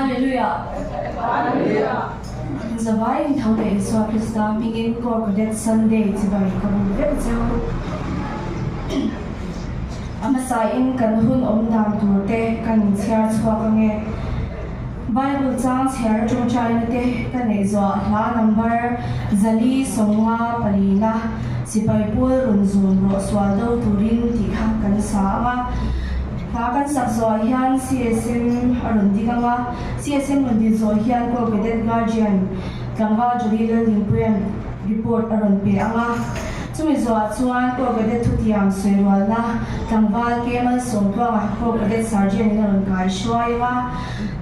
Hallelujah. Hallelujah. Zawai in thau le so Krista mingin ko Cadet Sunday chibai kamu ve chau. Amasa in kan hun dam tu te kan chiar chwa kange. Bible chang chiar chung chai na te kan ei zo la number zali songa palina sipai pul run zun ro swal do turin ti kha kan sa ma. Kan sakzo hian CSM arun dinganga CSM run di zo hian ko Cadet Guardian Ganga Jurila Limpuyan report arun pe anga chumi zo chuan ko Cadet Thutiam Soirwal na Kangwal Kemal Songtwa ko Cadet Sergeant arun kai shwai ma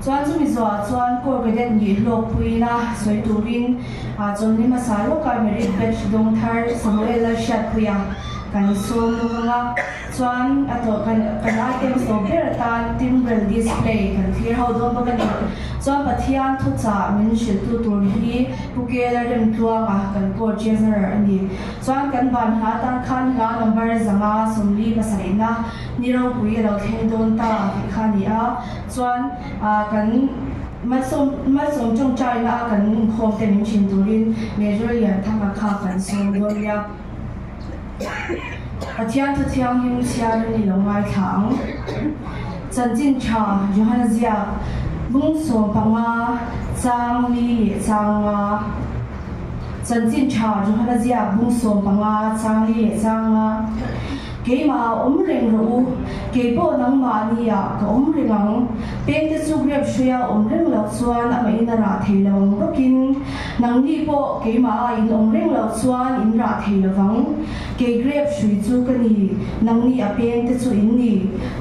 chuan chumi zo chuan ko Cadet ni hlok puina soiturin chomni masalo ka merit batch dong thar Samuel Shat puya kan som nga chuan ato kan items to beratan timbrel display kan clear how do ba kan chuan pathian thu cha min shil tu tur hi pukela rem tua kan ko cheser ani chuan kan ban ha tan khan la number zanga sumli masaina niro pui lo theng don ta khani a chuan kan masong chung chai na kan khom te min chin turin major yan thanga kha kan som do ya Pathian thu thiang him chia ni lo ngai thang Chan Jin Cha Johanna Zia Bung So Panga Chang Li Changa Chan Jin Cha Johanna Zia Bung So Panga Chang Li Changa Keima reng ro kepo nang ma ni ya ka rengang pek te chu grep shria reng lo chuan ama in ra theilawang bokin nang ni po keima in reng lo chuan in ra theilawang ke grep shui chu kani nang ni a pek te chu in ni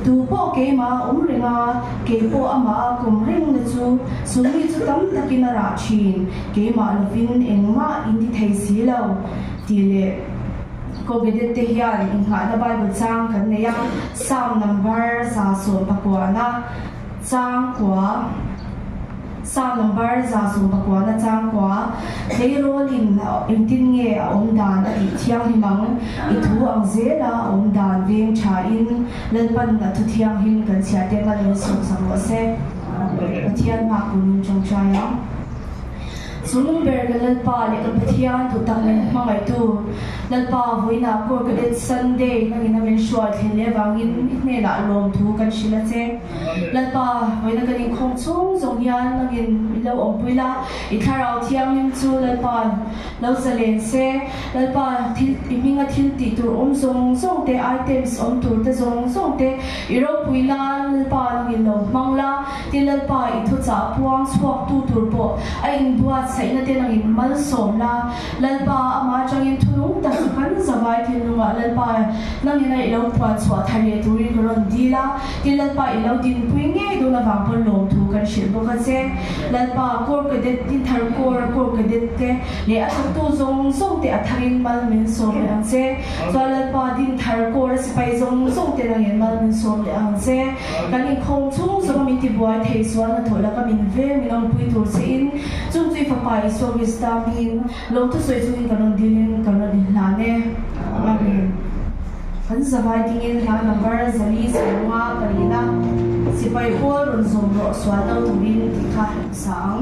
tu po keima renga kepo ama reng na chu sumi chu tam takin ra chin keima lovin engma in di thei si lo tile ko Cadet te hian in ha na Bible chang kan ne ya Psalm number sa so pakwa na chang kwa Psalm number sa so pakwa na chang kwa leirolin tin nge dan i thiang himang i thu ang zela dan veng tha in lalpan na thu thiang hin kan sia te ma len som sam se thian ma kun chong chaya Sunung bergalan pa ni kapathian tu tangin mangai tu lalpa voina ko Cadet Sunday nangin namin short hele wangin ne la lom thu kan shila che lalpa voina kaning khong chung zong yan nangin ilo ompuila itharau thiang nim chu lalpa lo salen se lalpa thil iminga thil ti tur zong zong te items tur te zong zong te iro puila lalpa nangin lo mangla ti lalpa ithu cha puang chhuak tu tur po ain buat sai na te nangin mal som la lalpa ama changin thunung ta kan zawai thinunga lalpa nangin ai lo puan chwa thale turin ron dila ti lalpa ilo din puinge do na wang pon lom thu kan shil bo ka che lalpa kor Cadet tin thar kor Cadet te le athak tu zong zong te atharin mal min som le ang che so lalpa din thar kor sipai zong zong te nangin mal min som le ang che kanin khong chung zong min ti buai thei swan na thola ka min ve min ang pui tur se in chung chui fa so wisdom long to soi chung kanon dilin kanon lane amen kan zawai dingin la number zali songa palina sipai pol run som ro swalo turin ti kha sang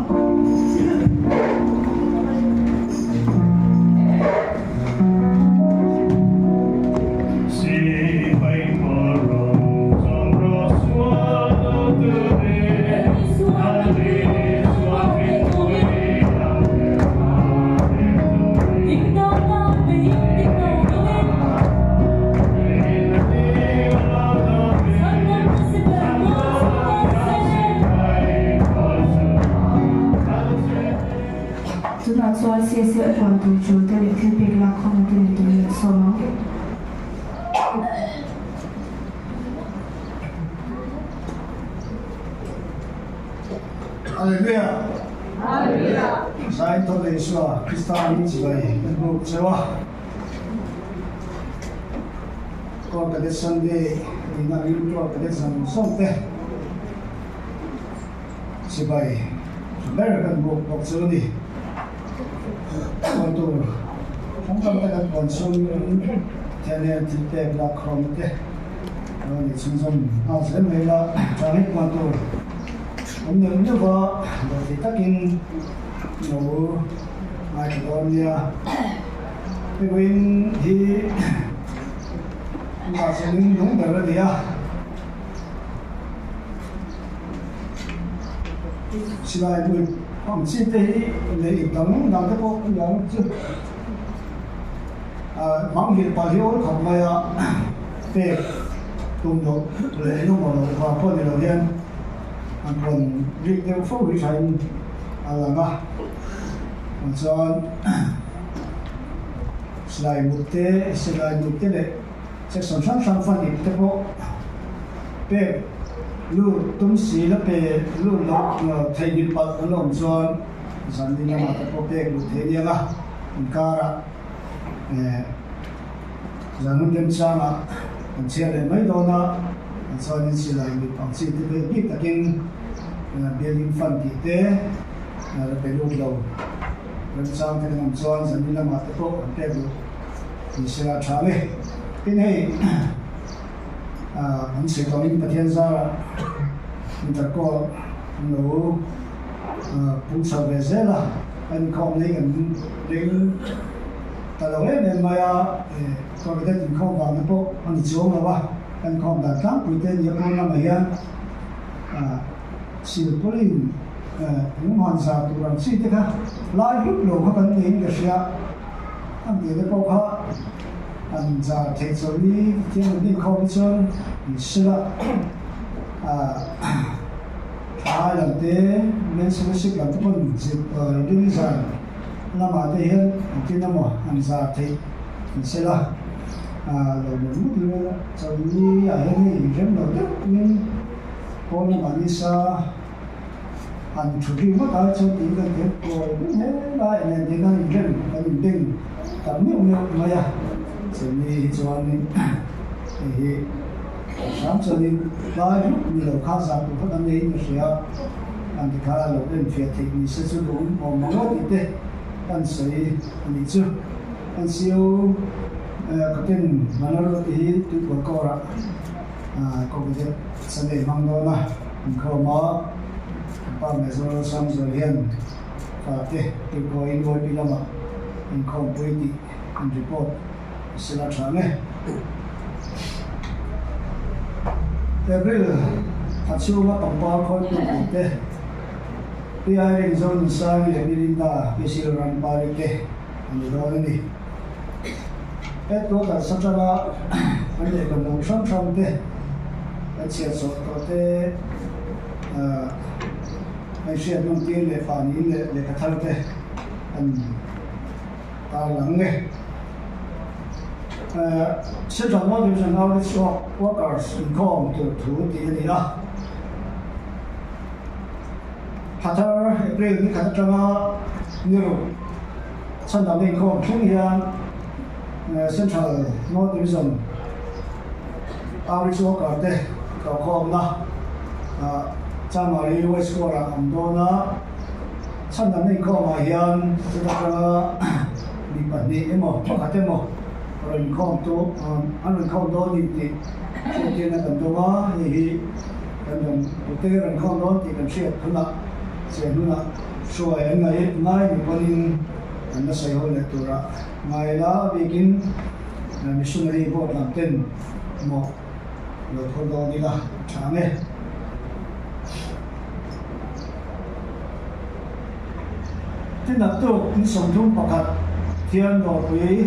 so CSC upon to show the little big la comment to so Hallelujah. Hallelujah. Sai to le so Krista ni chibai bu chewa ko Cadet Sunday ina rin to Cadet Sunday chibai American book of Sunday to không có cái còn sung thế nên thì để là không cái rồi chúng dùng nó sẽ mấy là cho hết quan tu Ông nhận như vợ rồi thì tất nhiên nấu mai cái con nha cái bên thì là sẽ đứng đúng được rồi thì à xin lại mình không xin thế để ý tấm làm cái bộ giống chứ mong hiện tại hiếu không may về cùng độ lễ nó một hòa quân đầu tiên còn việc tiêu phúc bị thành là mà cho lại một thế này sẽ sản xuất sản phẩm điểm thế bộ về luôn tung xí là về luôn lọc thay đi bật nó làm cho sản đi làm thế bộ về luôn thế đi là cara rằng nó sao mà chia lại mấy đô na cho nên chỉ lại một bằng chỉ từ biết là cái biến phần thì thế là phải lúc đầu làm sao thì làm cho dân đi làm mặt tốt cái đó thì sẽ là trả lời cái này mình sẽ có những thiên gia mình ta có nấu bún sầu về dễ là anh không lấy cái đến ta đâu ấy nên mà có cái tình không vào nó bộ anh xuống là ba anh không đặt cắm của tên nhiều con năm ấy xin polin những hoàn sa tụ làm gì thế cả lại lúc đầu các anh đến cái gì anh đến cái bao ha anh ra thế giới đi thiên đi không chơi thì sửa hai lần thế nên sẽ làm các con dịp đi ra là mà thế hiện cái năm mà anh ra thế thì sẽ là rồi một lúc nữa sau đi ở đây thì rất là tốt nhưng con mà đi xa anh chủ yếu mất ở chỗ tiếng cái tiếng rồi nếu lại là tiếng anh rất là bình tĩnh cảm nhận được mà ya sẽ đi cho anh thì sáng cho nên lại nhiều khác giả của các anh ấy như thế anh thì khá là lâu đến phía thì mình sẽ sử dụng một món thì thế anh sẽ đi chưa anh siêu cái tên mà nó thì tôi có câu là có cái gì sẽ để mang đó là không có bao ngày rồi xong rồi liền và thế tôi có in voi bị làm anh không quên đi anh report sẽ là trả này April thật sự là tổng bao khối của thế thì ai đến zone sang để đi ta cái sự làm bao nhiêu thế anh đó đi cái đó là sắp ra vấn đề còn nông sản trong thế cái chuyện số có thể cái chuyện nông tiền để phản ứng để cái thằng thế anh ta lắng nghe sẽ chọn một điều gì nào để cho workers income từ thủ tiền này đó hạt thar April thì hạt trong nhiều sản phẩm income chúng hiện Central North Division outreach worker te ko khom na chamari west ko ra amdona sanam nei ko ma hian chutara ni pani emo pakate mo ron khom to an khom do ni ti che na kan to ma hi kan dong te ron khom do ti kan che thuna che huna so ai ngai ni panin an sai ho le tura ngày đó begin missionary board làm tên một rồi thôi đó đi là trả nghe thế là tôi cũng sống chung bậc hạt thiên đồ quý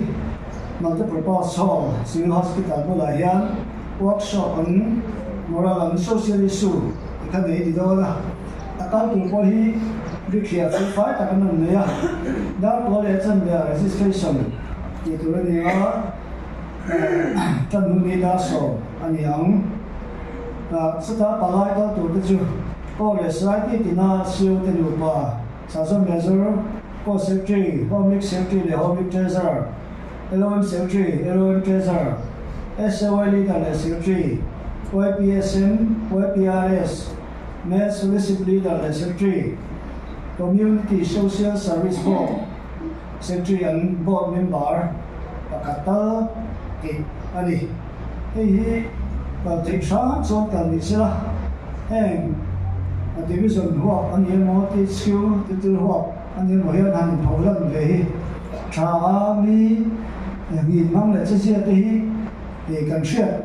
nóจะ proposal civil hospital của lại hiện workshop ấn moral and social issue cái này thì đó là các tụi có hi việc hiện phải phải ta cái này à đó có lẽ chân là registration thì tụi nó chân hương đi đa số anh em là sự ta bảo lại đó tụi nó chưa có lẽ sai thì nó siêu tên lục ba sản xuất measure có secretary public secretary public treasurer LOM secretary LOM treasurer SOL leader secretary YPSM YPRS Mass Solicitor leader secretary Community Social Service Board Secretary and Board Member Pakata thì anh thì vào thị xã cho cần thì sẽ là em division huap ani mo ti skill ti tu huap ani mo hian han tholan ve hi tha mi ngi mang le che te hi e kan share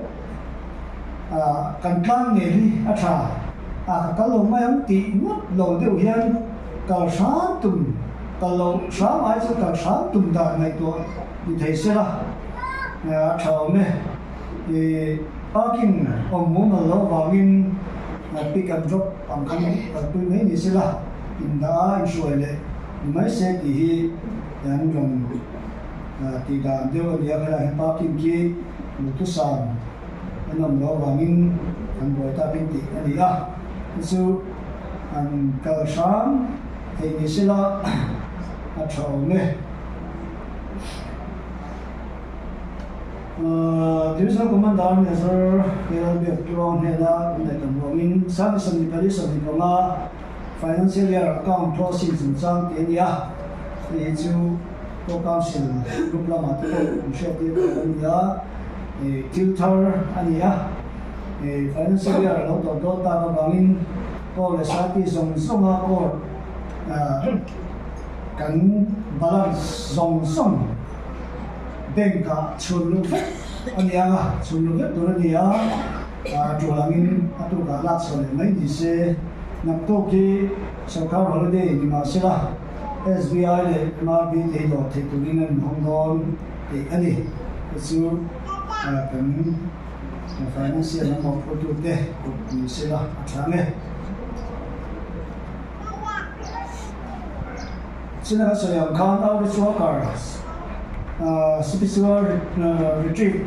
kan tlang nge hi a tha ka lo mai am ti ngot lo deuh hian kal sa tum kal lo sa mai chu kal sa tum da ngai to ni thei se la tha me e parking mu ma lo wangin pick and drop ang kan tu me ni se la in da in soi le mai se ti hi yan jong ti da deuh ni a khala parking ki mu tu san anam lo wangin an boi ta pin ti ani a chu an kal sam thei ni se la a thau me divisional commander ni sir kaya bi aktuang hela na kamwangin sa ni pali sa ni nga financial year account process sang tenia e chu to council group la ma to shete ania e tutor ania e financial year lo to ta ka bangin ko le sa ti song songa ko kan balance song bengka chulu ania chulu to nia tulangin atu ka lat so le mai ni se nak to ki sarkar holiday ni ma sila SBI le ma bi te do te turin an hongdon te ani chu kan financial na mo ko tu te ni sila athange sila ka so yang kan outreach workers spiritual retreat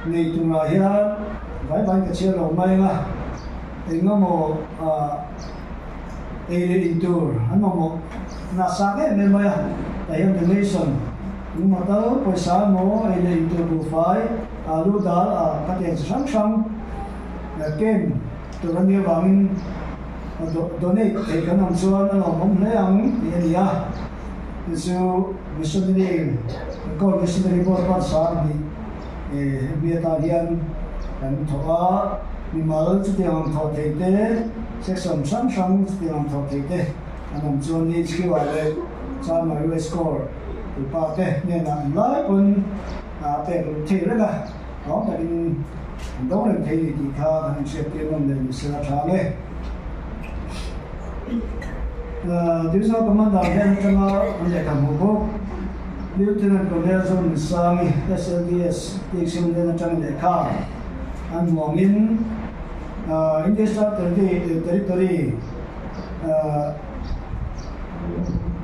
ni tunga hian vai ka chelo mai nga engmo mo intur ano mo nasa ke me maya tayo donation yung mata paisa mo intur bu fai alu dal kate sang ken turan ni wangin donate kay kanang suan ano mom leang iya so missionary ko missionary board pa sa ni biatarian kan thoa ni mal chu tiang tho te section sang chu tiang tho te anam chu ni ski wa le cha ma ru score pa te ne na lai pun te the le ga đó là in đó là thấy thì tha thành sẽ tiên mong để sẽ ra le divisional commander hen chama anje kamubo lieutenant colonel zone sami SLDS teaching den chang le kha an mongin India territory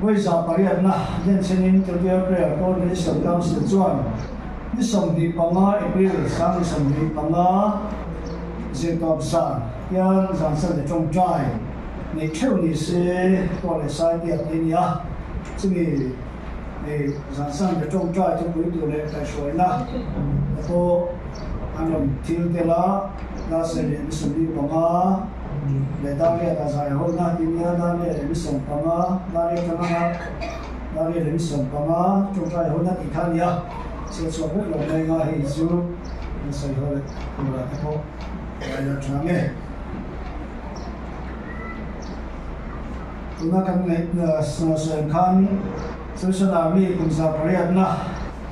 với giờ pariat na den senin to dia prayer ko ni som council chuan ni som di panga April sang som di panga je top sa yan san sa de trong trai ni theu ni se ko le sai dia ni ya chumi san san de trong trai to pui tu le ta shoi na ko anom til de la na se ni som di panga le da le da sai ho na ti nya da le ni som panga da le kana da le ni som panga trong trai ho na ti khan ya se so ho lo le nga hi zu ni sai ho le ko la ta ko ya chang e tuna kan ngai so khan social army kum sa pariat na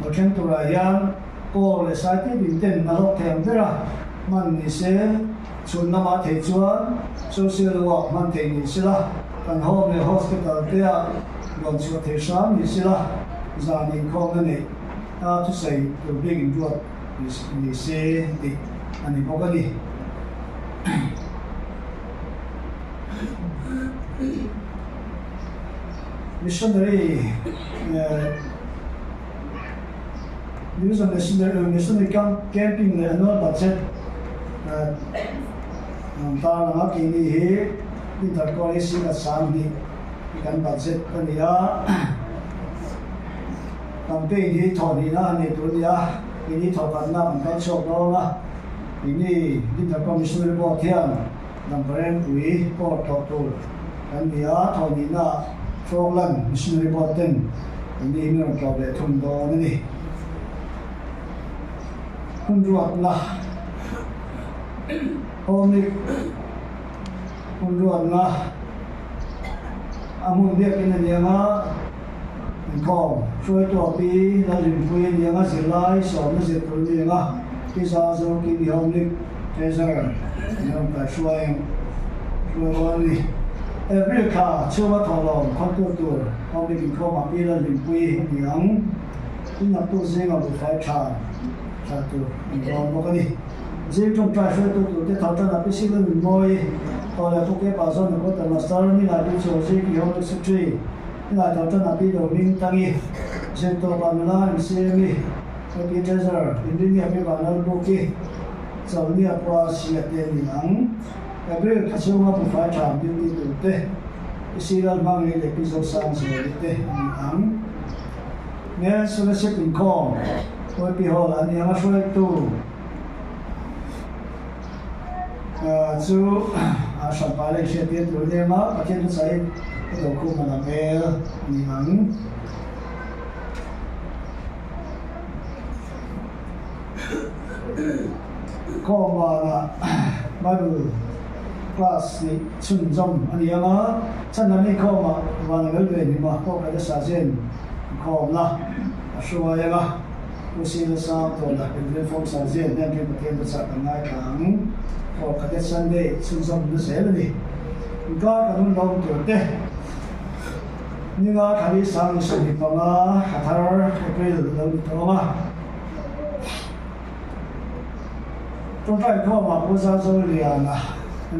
mo chen tu ra yan ko le sai ti bin ten na lok them vera man ni se chun na ma the chuan social work man the ni sila kan home le hospital te a gon chu the sam ni sila za ni ko na ni ta tu sei to big in job ni se ti ani ko ga ni missionary missionary camping le annual budget ta na ki ni he inter policy ka sam ni kan budget ani ya campaign hi thoni na ni tu ya ini thokan na kan chok do na ini inter commissioner board hian number pui ko to kan ya thoni na Frogland missionary board ten ini mi ro le thun do ni kun ruat la homik คนรวนละอามุนเรียกเป็นอะไรงะเป็นข้อช่วยตัวปีแล้วถึงคุยอย่างะสิไลสอนไม่เสร็จตัวนี้งะที่ซาโซกิบิฮอมลิกเทเซอร์เนี่ยมันช่วยวันนี้เรื่องข่าวเชื่อว่าทองหล่อคนตัวเขาไม่กินข้าวมาปีแล้วถึงคุยอย่างที่นับตัวเสียงเอาไปไฟชาตัวอย่างบอกกันดิเสียงจงใจช่วยตัวที่ทำจนนับไปสิ่งนั้นมวยตอนแรกพวกแกป่าซ้อนก็แต่มาสตาร์นี่นายเป็นโซเชียลที่เขาจะสุดที่นายทำจนนับไปโดนมิงตั้งยี่เสียงตัวบางนาเสียงนี่ก็เป็นเจสเซอร์อินเดียเป็นบางนาบุกี้สาวนี่พอเสียเตียนอย่างเรื่องข้าศึกมาผู้ฝ่ายชามดิ้นดิ้นตัวเต้สิ่งนั้นบางอย่างเล็กพิเศษสั่งเสียเต้อย่างเนี่ยสุดท้ายเป็นข้อวันที่หออันนี้มาช่วยตัวจูสัมภาระเชื่อถือตัวเดียวมาประเทศไทยเราคุมมาแล้วนี่มั้งข้อมาไม่รู้คลาสนี้ชุนจอมอันนี้มาฉันนั่นนี่ข้อมาวันนี้ก็เลยนี่มาข้อการศึกษาเช่นข้อมาช่วยมาผู้สื่อสารตัวละเป็นเรื่องของสารเช่นนั่นเป็นประเทศศาสตร์ต่างๆของข้อการศึกษาเด็กชุนจอมนั่นเสียเลยนี่ก็การนุ่งลงตัวเด็กนี่ก็ทำให้สร้างสิ่งที่ต่างๆฮัทาร์เปรี้ยวลงตัวมาตรงใจข้อมาผู้สาวโซเลียนะ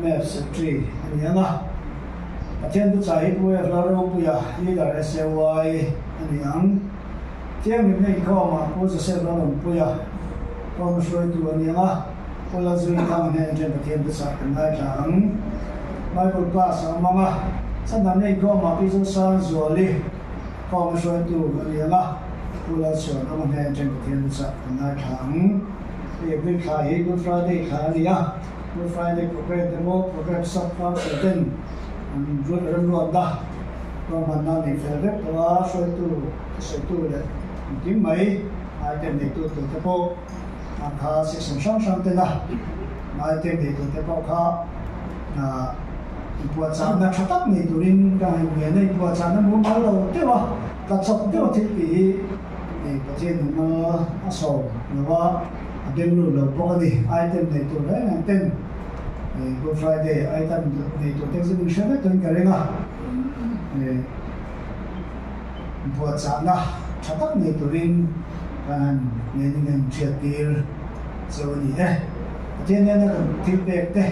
แม่สิทธิ์อันนี้นะประเทศทุกสายผู้เอฟลาโรปุยายี่ดาร์เอสเอวายอันนี้อันเที่ยงนี้ไม่ข้อมาผู้จะเสพลาโรปุยาข้อมาช่วยตัวนี้นะผู้ละจุดทำให้เจ้าประเทศทุกสายเป็นได้จังไม่บุกคลาสมามาฉันทำให้ข้อมาพิสูจน์สารส่วนนี้ข้อมาช่วยตัวนี้นะผู้ละจุดทำให้เจ้าประเทศทุกสายเป็นได้จังEvery Friday, Good Friday, Khalia, Good Friday, Progress Demo, Progress Subclass, Certain, and Good Remroda, Romanani, Ferret, Toa, Soitu, Kim May, I can make to the Pope, and Ka 6 and something. I can make to the Pope. ปวดสามนักชักนี่ตัวนี้การเงินในปวดสามนั้นมุ่งเราเท่าว่าตัดสอบเท่าที่ปีในประเทศมาสอบหรือว่าเดินรู้เราปกติไอเทมในตัวนั้นไอเทมGood Friday ไอเทมในตัวเทคนิคเชื่อไหมตัวนี้กันเลยนะปวดสามนักชักนี่ตัวนี้การเงินเชียร์ตีร์ส่วนนี้ประเทศนี้นะครับที่เด็กเต้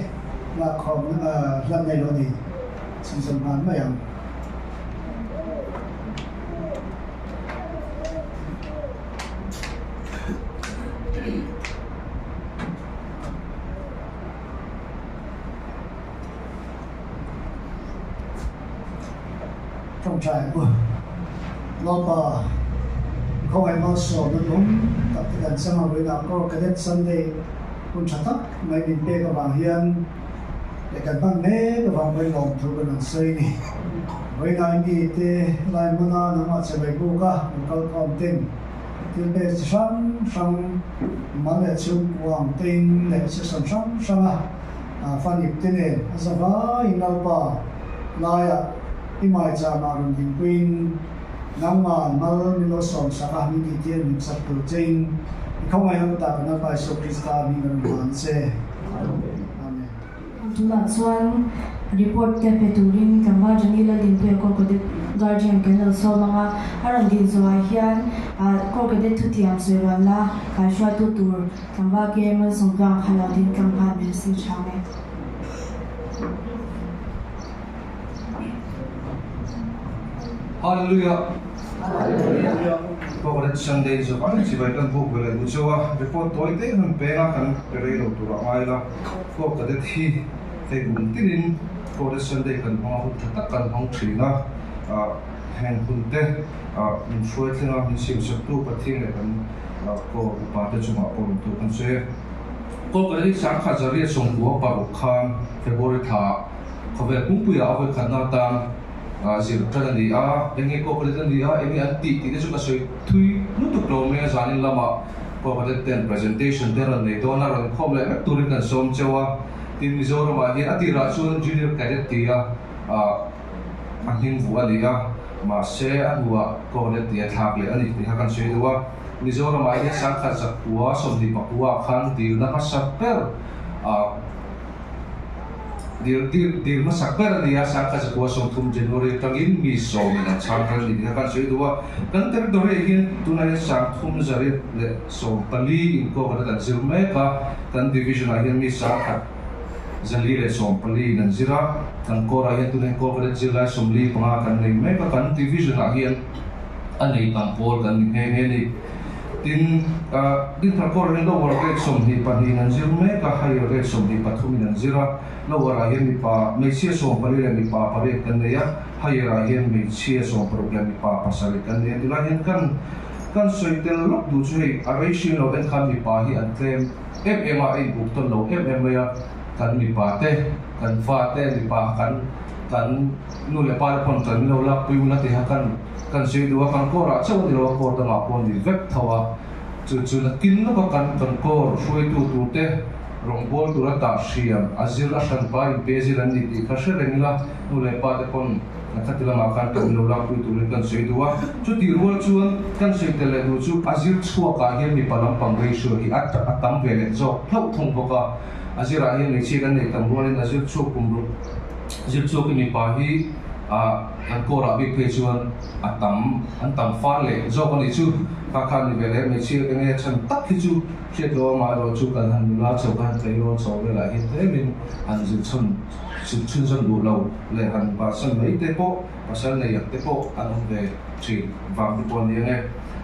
ว่าของลำในโลนี้สัมพันธ์ไม่ยังต้องใช้บุญรอบเขาให้มาสอนนุ่มกับการสมัครเวลาก็กระเด็นสันเดย์คุณชัดไม่บินเป้กับบางเฮียนแต่กันบ้างเน่กับบางไปลองทุกคนนั่นสินี่เวลานี้เตะลายมันน่าหนักจะไปกูก็มันก็คอมเต็มที่เป็นช่างมันเลยชุบวางเต็มเลยช่างฟันอีกทีเนี่ยสบายนับป่าลายที่มาจากมารุนดินกวินน้ำมันมามีรสสองสาขามีดีเทียนมีสัตว์ตัวจริงเขาไม่ให้ตัดนับไปสุขริสตามีเงินมันเสทุลักส่วนรีพอร์ตแกเปตูรินกันว่าจะนี่ละดินเพื่อก็เด็ดการเจียงกันเราสอบมาฮารันดินสวายเฮียนก็เด็ดทุติยามสวยวันละการช่วยตัวตัวกันว่าเกมสงครามฮารันดินกันผ่านเป็นสิ่งช่างเองHallelujah. Pagkat Sunday so kan si Baitan po wala mucho report toy te han pera kan perero tura maila ko kadet hi te guntinin pagkat Sunday kan mga hutatak kan hong trina hen punte in fuetlinga min sim sabtu pathing le kan ko upata chuma pon tu kan se ko kadet sang kha jari songbuwa pa khan February tha khawe pungpuya awe khanna tam zir tran ni engi ko pole ni engi anti ti chu ka soi thui nu tu pro me zanin lama ko pole ten presentation there ni dona ran khom le tur kan som chewa tin Mizoram a hian atira chuan junior cadet tia an hing vu ani a ma se an huwa cadet tia thak le ani ti hakan sei duwa Mizoram a hian sang khat sak puwa somni pakua khan dil na ka sakper dil ma sakper ani a sang khat sak puwa som thum January tangin mi som na changran ni hakan sei duwa kan ter dore hian tunai sang thum zari le som pali in ko kada zirme ka kan division a hian mi sang khat zali le som pali nan zira kan kora hian tunen ko kada zila somli panga kan nei me ka kan division a hian anei kan pol kan nge ni tin tra kor hian lower grade som ni pani nan zir me ka higher grade som ni pathumi nan zira lower a hian mi pa me sia som pali le mi pa pare kan nei a higher a hian me sia som problem mi pa pasari kan nei tila hian kan soitel lok du chei a ratio lo en khan mi pa hi an claim mm a in buk ton lo mm ya kan mi pa te kan fa te mi pa kan nu le pa pon kan lo lak pu na te ha kan sei duwa kan ko ra chau ni lo ko ta ma pon ni vek thawa chu na kin no kan ko shoi tu te rong bol tu ra ta siam azil a san pa in bezil an ni ti ka she rengla nu le pa te pon na katila ma kan to lo lak pu tu le kan sei duwa chu ti rual chuan kan sei te le du chu azil chua ka hian mi palam pang ratio hi atam ve le zo thau thong ko ka azira hian ni chi kan nei tam rolin azil chu kumru azil chu ki mi pa hi an kora big page chuan an tam fa le zo kan ni chu ka khan ni vele me chi kan nge chan tak hi chu che do ma ro chu kan han la chau kan te ro so le la hi te min an zu chun du lo le han ba san mai te po ba san ne yak te po an ve chi va mi pon ni nge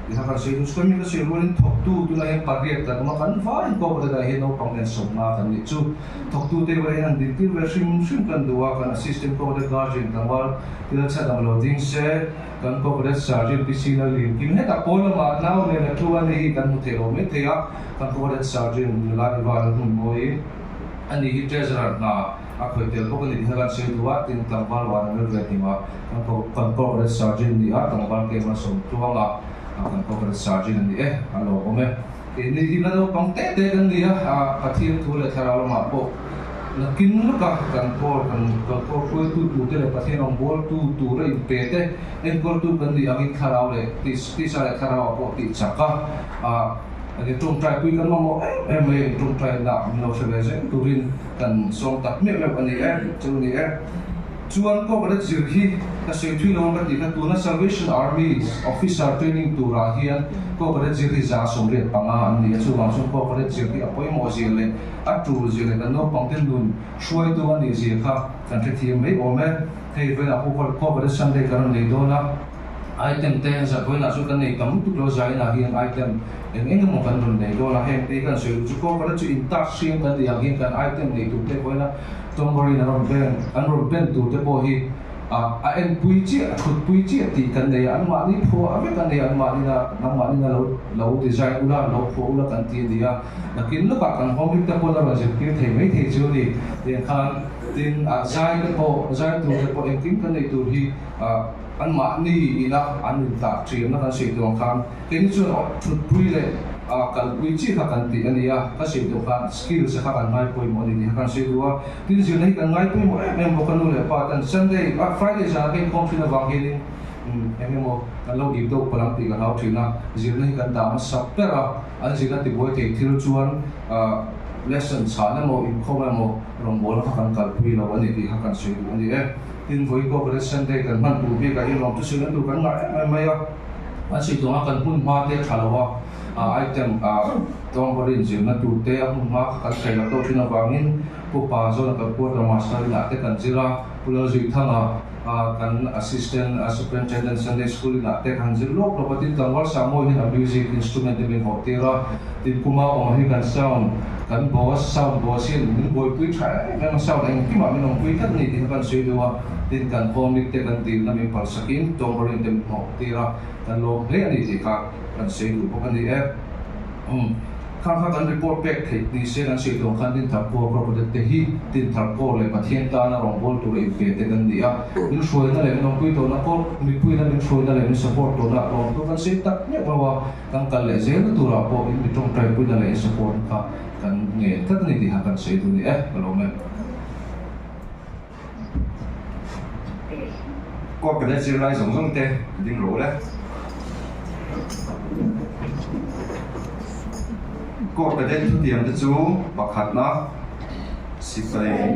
di hakan sei du skami ka sei rolin thok tu la yang pariat kan ma kan fa in ko da hi no pang len som ma kan ni chu thok tu te vai han din ti ve sim kan duwa kan assistant ko da guardian kan wal ti cha dam loading se kan ko da sergeant pc na lin kin he ta pol ma naw ne na tu ani kan mu te ro me te ya kan ko da sergeant la rival mu moi ani hi treasurer na a khoi tel ko ni hakan sei duwa tin tam wal wa na ve ti ma kan ko da sergeant ni a tam wal ke ma som tu nga akan ko ka sergeant ni alo ome ni hila do pang te kan dia pathir thu le thara ma po lakin ka kan ko tu te le pathir on bol tu re pe te en ko tu kan dia agin thara le ti sa le thara po ti chaka ani tung trai pui kan mo me tung trai da no se le turin kan som tak me ani chu ni chuan ko kada zirhi ka sei long ka ti ka tuna Salvation Army officer training tu ra hian ko kada zirhi za som re panga an ni chu wang sum ko kada zirhi apoi mo zile atu zile ka no pangten nun shoi tu an ni zi kha kan the thi mai o me thei ve na ko kada Sunday kan nei do na item te za ko na su kan nei kam tu lo zai na hian item eng mo kan run nei do na hen te kan sei chu ko kada chu in touch sim kan dia hian kan item nei tu te ko na tongori na ron ben tu te po hi en pui chi khut pui chi ti kan nei an ma ni pho ave kan nei an ma ni na lo design ula lo pho ula kan ti dia lakin lo ka kan hom te po la je ki thei mai thei chu ni ten khan tin zai te po zai tu te po en kim kan nei tu hi an ma ni ina an ta tri na kan sei tu khan ken chu khut pui le kan pui chi kha kan ti ania ka sei tu khan skill se kha kan ngai poi mo ni kan sei tu tin ju nei kan ngai poi mo mo kan le pa tan Sunday Friday sa ke kom na wang hin mo kan lo dim do palang ti kan hau thina ju nei kan da ma sap pera an ji ka ti boy te thil chuan lesson sa na mo in khoma mo rong bol kan kal pui lo ani ti kan sei tu ani tin voi ko pre Sunday kan man tu bi ka in lo tu sin tu kan ngai mai ya an sei tu kan hun ma te thalawa item tong borin jim na tu te mun ma kan sai la to thina wangin ko pa zo na ko ta master na te kan jira pulo ji thanga kan assistant superintendent Sunday school na te kan jir lo property kan war sa mo hin music instrument de ho tera tin kuma o hi kan sound kan boss sound boss hin min boy pui thai kan sound ang ki ma min ong pui kat ni tin kan sei dewa tin kan comic te kan tin na mi par sakin tong borin de ho tera kan lo le ani ti ka kan sei du ko kan ni khang khang kan report back thei ni se an sei tong khan din thar ko project te hi tin thar ko le pathian ta na rong bol tu re pe te kan dia in shoi na le nong pui to na ko mi pui na min shoi na le min support to na rong to kan sei tak ne wa kan kal le zel tu ra po in mi tong trai pui na le support ka kan nge tat ni di ha kan sei tu ni lo me có cái đấy chưa lại giống thế đừng lỗ đấy có cái đấy thu tiền cho chú bạc hạt nó xịt bay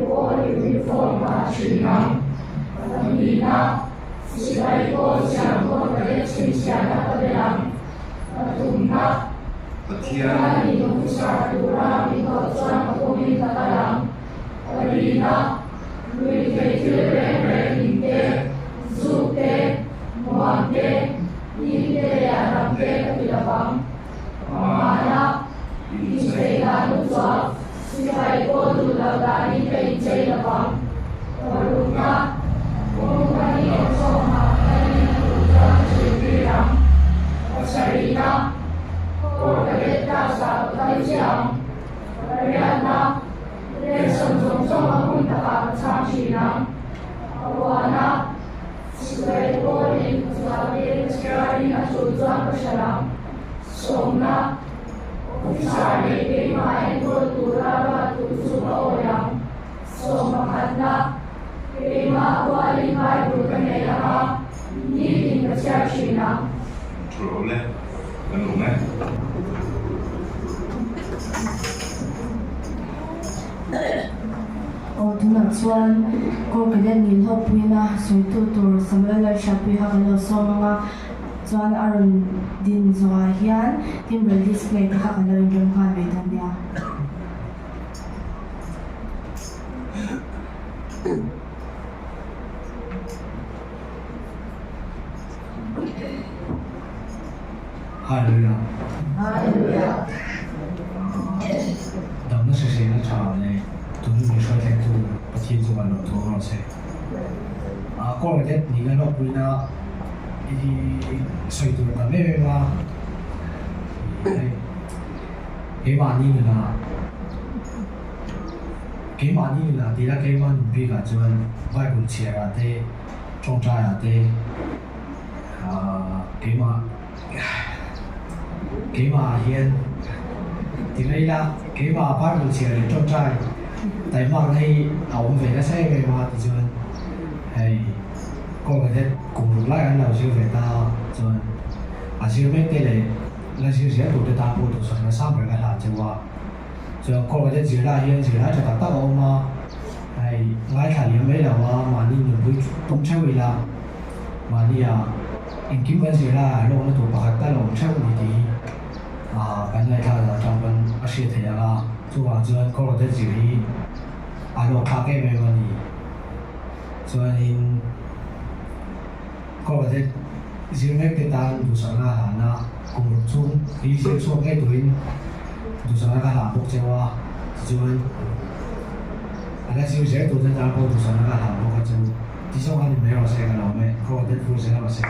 Zute, Muante, Inde Aramte Kapilabang, Mamana, Isay Ganutwa, Sipay ko Dulagani Kay Labang, Marunga, Kumani Osoma, Kani Utang Sitirang, Pasarina, Korkaleta sa Kaisiyang, Mariana, Resong Song Apunta Kapasang Sinang, Awana, Sibay ko rin sabi sekali na sultan pasyalang somna ofisari kay main kultura at usuka oyang somakadna kay maawali may bukanela ka hindi pasyashi na lỗ lên gần lỗ này o tuna chuan ko kaden nin ho puina soitu tur samuel shapi ha lo songa chuan aron din zoa hian timber display ta ha lo ron ha ve tan dia Hallelujah. Hallelujah. Dam na se na cha le tu ni so le tu pathian chu lo to ro se a ko le ni ga no puina I soi tu ta me ma ke ma ni na ti la ke ma ni bi ga chuan bible chia ra te chong cha ya te ke ma hian thì đây là cái bà phát được chia để trong trai tại mà đây ổng về nó sẽ về mà thì rồi hay con người thế cùng lúc lại anh nào siêu về ta rồi siêu mấy cái này là siêu sẽ tụt ta bộ tụt sang là sao phải là làm cho qua rồi con người thế chỉ là hiện chỉ là cho ta tác ông mà hay ngay cả những mấy là mà đi nhiều với tông chơi vì là mà đi anh kiếm cái gì là lúc nó tụt bạc ta lòng chơi vì thì cái này là trong bên Asia thì là chú bà chú anh có được cái gì đi lúc khác cái về mà đi cho nên có được cái gì mấy cái ta đủ sáng là hả cùng một chung đi xem xuống cái tuổi đủ sáng là hả bốc chơi qua chú anh là siêu sẽ tụi thân ta có đủ sáng là hả bốc cái chú đi xong anh mấy họ sẽ cái nào mấy có được cái phụ sẽ là sẽ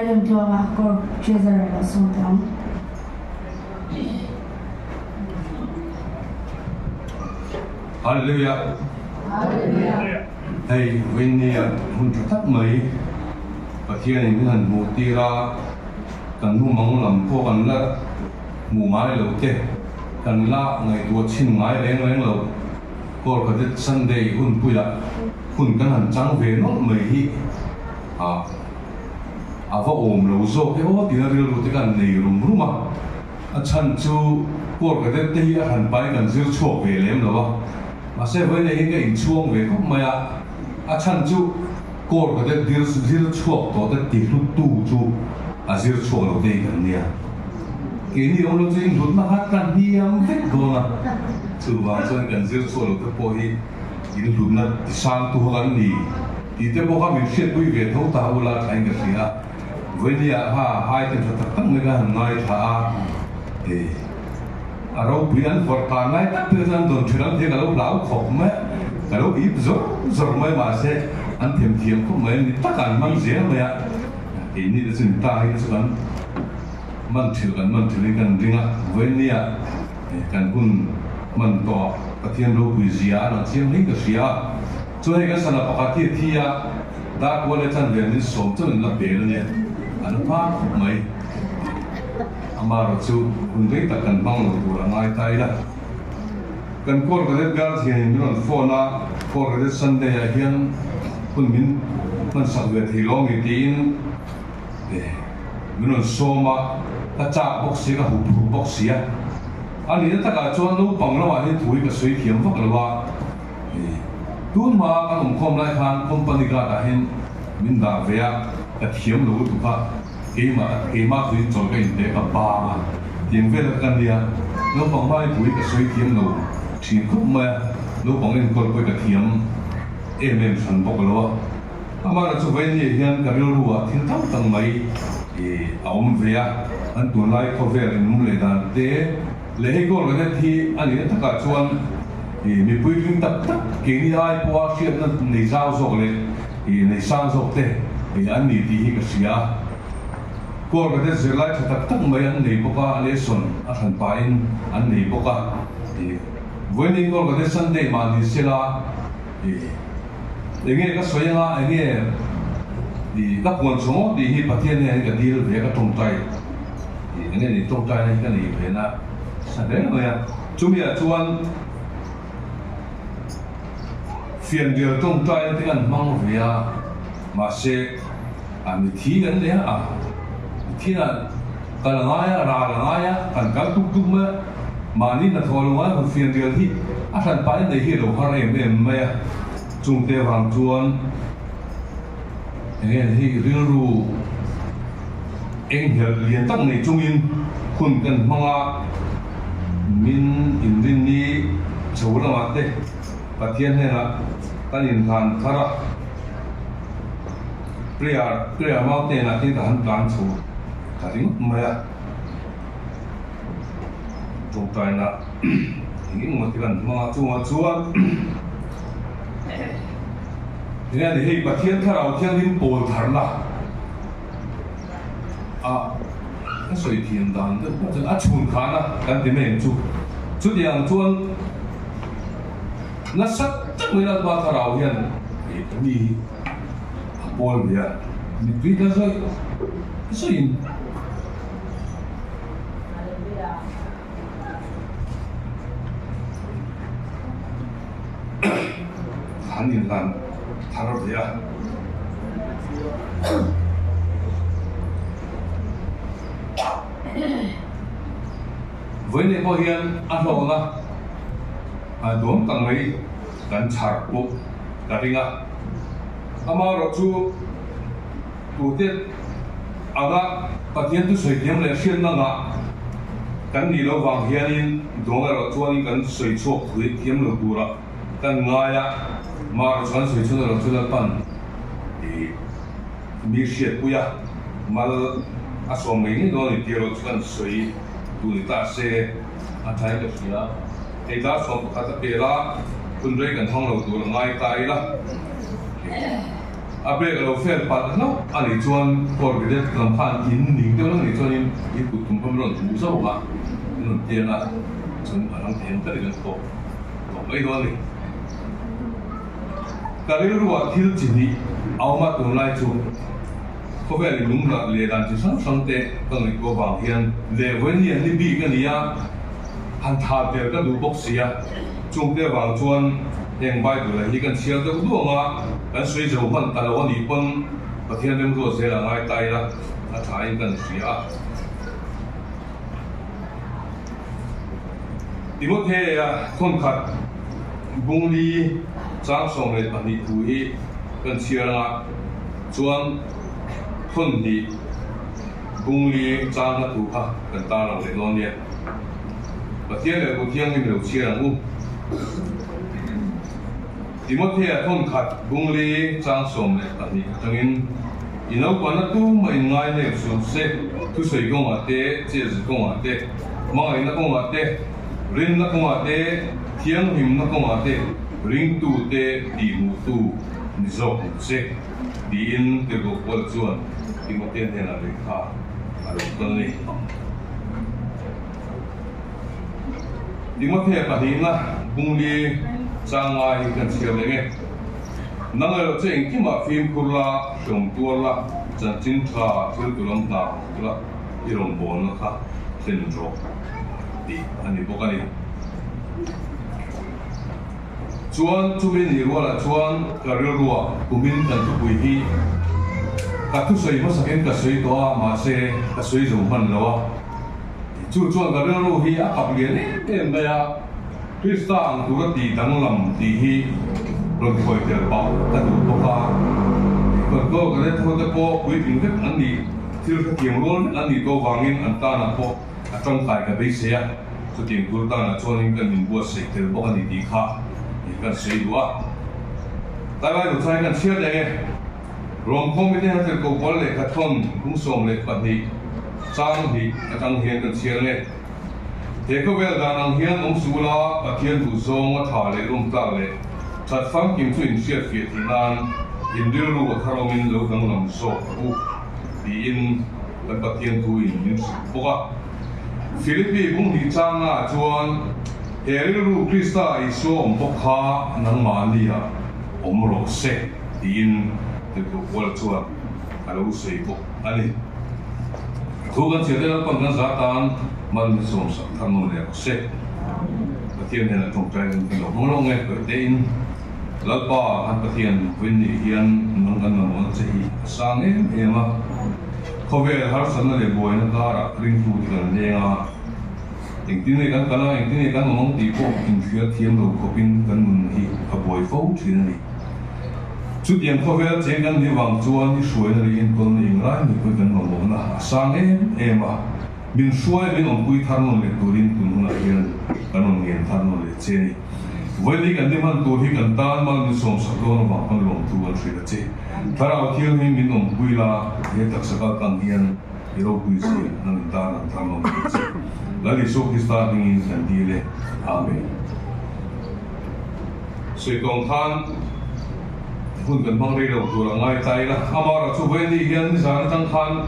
siarim tuanga kor treasurer la sungtam. Hallelujah. Hallelujah. Hey, when ni hun thak mai pathian ni han mu tira kan nu mang lam ko kan la mu mai lo te kan la ngai tu chin ngai leng lo ko ka dit Sunday hun puya hun kan han chang ve no mai hi a va om lo zo ke o tina ri lo te kan nei rum ruma a chan chu ko ka dit te hi han pai kan zir chok ve lem lo ba mà sẽ với này cái in chuông về không mà à chăn chú cô có thể dir chuộc đó để tiệt lúc tu chú à dir chuộc đầu đây cái này cái này ông lúc chơi lúc mà hát can hiếm hết rồi mà chú vào cho nên cần dir chuộc đầu để bồi in lúc nào sang tu hàng đi thì để bồi mình sẽ quý về thấu tao là thành cái gì à với này hai tên cho tất mấy cái hàng ngày thà thì aro bian forta ngai tak pesan don churan the kalau lau khok me kalau ip zor mai ma se an thiam ko mai ni takan man je me ya ini de sin ta hi chuan man thil kan ringa venia kan gun man to pathian ro pui zia na chiang ni ka sia chu he ka sana pakati thia da ko le chan ven ni som chun la be ne an pa mai amaro chu undei takan bang lo tura ngai tai la kan kor ka det gal thian in ron phone kor ka det Sunday a hian kun min man sak ve thi long ni tin min ron soma ta cha box si ka hu box si a ani ta ka chuan no pang lo wa hi thui ka sui thiam vak lo wa tun ma ka khom lai khan company ka ta hin min da ve a ka thiam lo tu ka cái mà tôi cho cái để cả ba tiền về là cần gì à nó bằng mai tuổi cái suy thiêm lâu chỉ khúc mà nó bằng em còn cái thiêm em sản bốc rồi mà là cho vậy thì hiện cái lúa thiên thắng tầng mấy thì ông về anh tuần lại có về thì muốn lấy đàn để lấy cái cái thì anh ấy tất cả chuan thì mình bây giờ tập cái này ai qua chuyện nó này giao rồi thì này sang rồi thì anh ấy thì cái gì à cô có thể dừng lại thật tất mấy anh này bốc à lesson à thành bài anh này bốc à thì với những cô có thể Sunday mà đi xe la thì nghe cái số yang à nghe thì các quan số thì hi pathian này cái deal về cái trong tay thì nghe thì trong tay này cái này về na sao đấy rồi à chúng mình chuan phiền điều trong tay thì anh mang về à mà sẽ anh thi cái đấy à khi là cái là ngay ra là ngay cần cái tuk mà ní là thôi luôn á còn phiền điều thì thành bài này hiểu hoa em mày trung tế hoàng chuan nghe thì riêng ru anh hiểu liền tắc này trung in khuôn cần mang min in rin ni châu là mặt đấy và thiên hay là ta nhìn thàn thà ra Priya mau tên là tên thàn plan châu taring maya trong tay na những một cái lần mà chuan nghe thì hey bát thiên thà rau thiên linh bồ thar la cái sợi thiên đàn đó chắc chun khá na cái gì mình chút yang chuan nó sắc chắc mới là bát thà rau hiền thì đi bồ vậy mình biết cái rồi cái sợi 한 인간 다뤄야 với này bao hiền ăn đồ na đốn tầng mấy gần chả bộ cả đi ngà ama rồi chú tụ tiết aga patien tu soi tiêm lệ xuyên na ngà kan ni lo wang hianin donga ro chuan kan soi chok thui tiêm lo tura kan ngaya mar chuan soi chuna ro chula pan e mi hriat puya mal a som mai ni do ni ti ro chuan soi tu ni ta se a thai ka sia e da som ka ta pela kun rei kan thong lo tur ngai tai la abe kalau fair pat no ani chuan kor gede lam khan in ning te lang ni chuan in kutum pam ron tu so ba nun te na chun anang ten ta ri ko mai do ni karil ruwa thil chini awma tu lai chu ko ve ni lung la le dan chi sang te kang ni ko bang hian le wen ni ni bi ka ni ya han tha te ka du bok sia chung te wang chuan heng bai tu la hi kan chial te du nga kan sui zo man ta lo ni pon pathian dem ro se la ngai tai la a thai kan sia Timothy ya khon khat bungli chang song le pani tu hi kan chial nga chuan khon ni bungli chang na tu kha kan ta lo le non ye pathian le ko thiang ni lo chial ang Timothy khon khat bungli chang som le pani tangin ino kwana tu mai ngai ne so se tu soi gong ate che zi gong ate mai na gong ate rin na gong ate thiang him na gong ate ring tu te di mu tu ni zo se di in te go pol chuan Timothy ne na le kha alo kon ni Timothy pani na bungli chang ai kan chial le nge nang lo cheng ki ma phim kurla shom tuala chan chin tha thil tulam na la iron bon na kha sen ro di ani bokani chuan chumin ni wala chuan karil ruwa kumin kan tu pui hi ka tu soi ma saken ka soi to ma se ka soi zo man lo chu chuan karil ru hi a kap ge ne em ba ya Krista ang turat di danglam di hi ron khoi ter ba ta du po ka ko ka le tho te po pui ping vek an ni thil ka tiang ron an ni to wangin an ta na po a tang kai ka be se ya chu tiang tur ta na chuan kan min bo se ter bo ani di kha ni kan sei wa ta ba du sai kan sia de rom khom mi te ha ter ko bol le ka thon kung som le pa ni chang hi a tang hian kan sia le thế có vẻ là năng hiến ông sula và thiên thủ sông và thả lệ rung ta lệ chặt phăng kim suy xét việt thì nan in đưa lu và tharo min lâu đang làm sổ u đi in và thiên thủ in boka Philippines cũng đi trang à chuan hệ lu Krista iso ông bokha nang mani à ông rô se đi in từ cuộc qua chuan alo sei bok ani thu kan sẽ đến con kan zatan man som sa thang le se pathian ne tong trai ni lo mo long nge ko te in lalpa han pathian win ni hian nong kan mo che hi sang em ma khovel har san le boy na dara ring tu ti kan le nga ting tin ne kan kala ing tin ne kan mong ti ko in thia thiam lo ko pin kan mun hi a boy fo thin ni chút điểm khovel che kan ni wang chuan ni suai na in ton ni ngai ni ko kan mo na sang em ma min suai min on pui than le turin tun na hian kanon ngen than le che ni veli kan de man tur hi kan tan man ni som sa don wa kan lom tu an thri che thara thiel hi min on pui la he tak sa kan hian iro pui se nan ta nan than on che la li so ki sta ding in kan di le amen se kong than hun kan bang re lo tu la ngai tai la amara chu veli hian san tang khan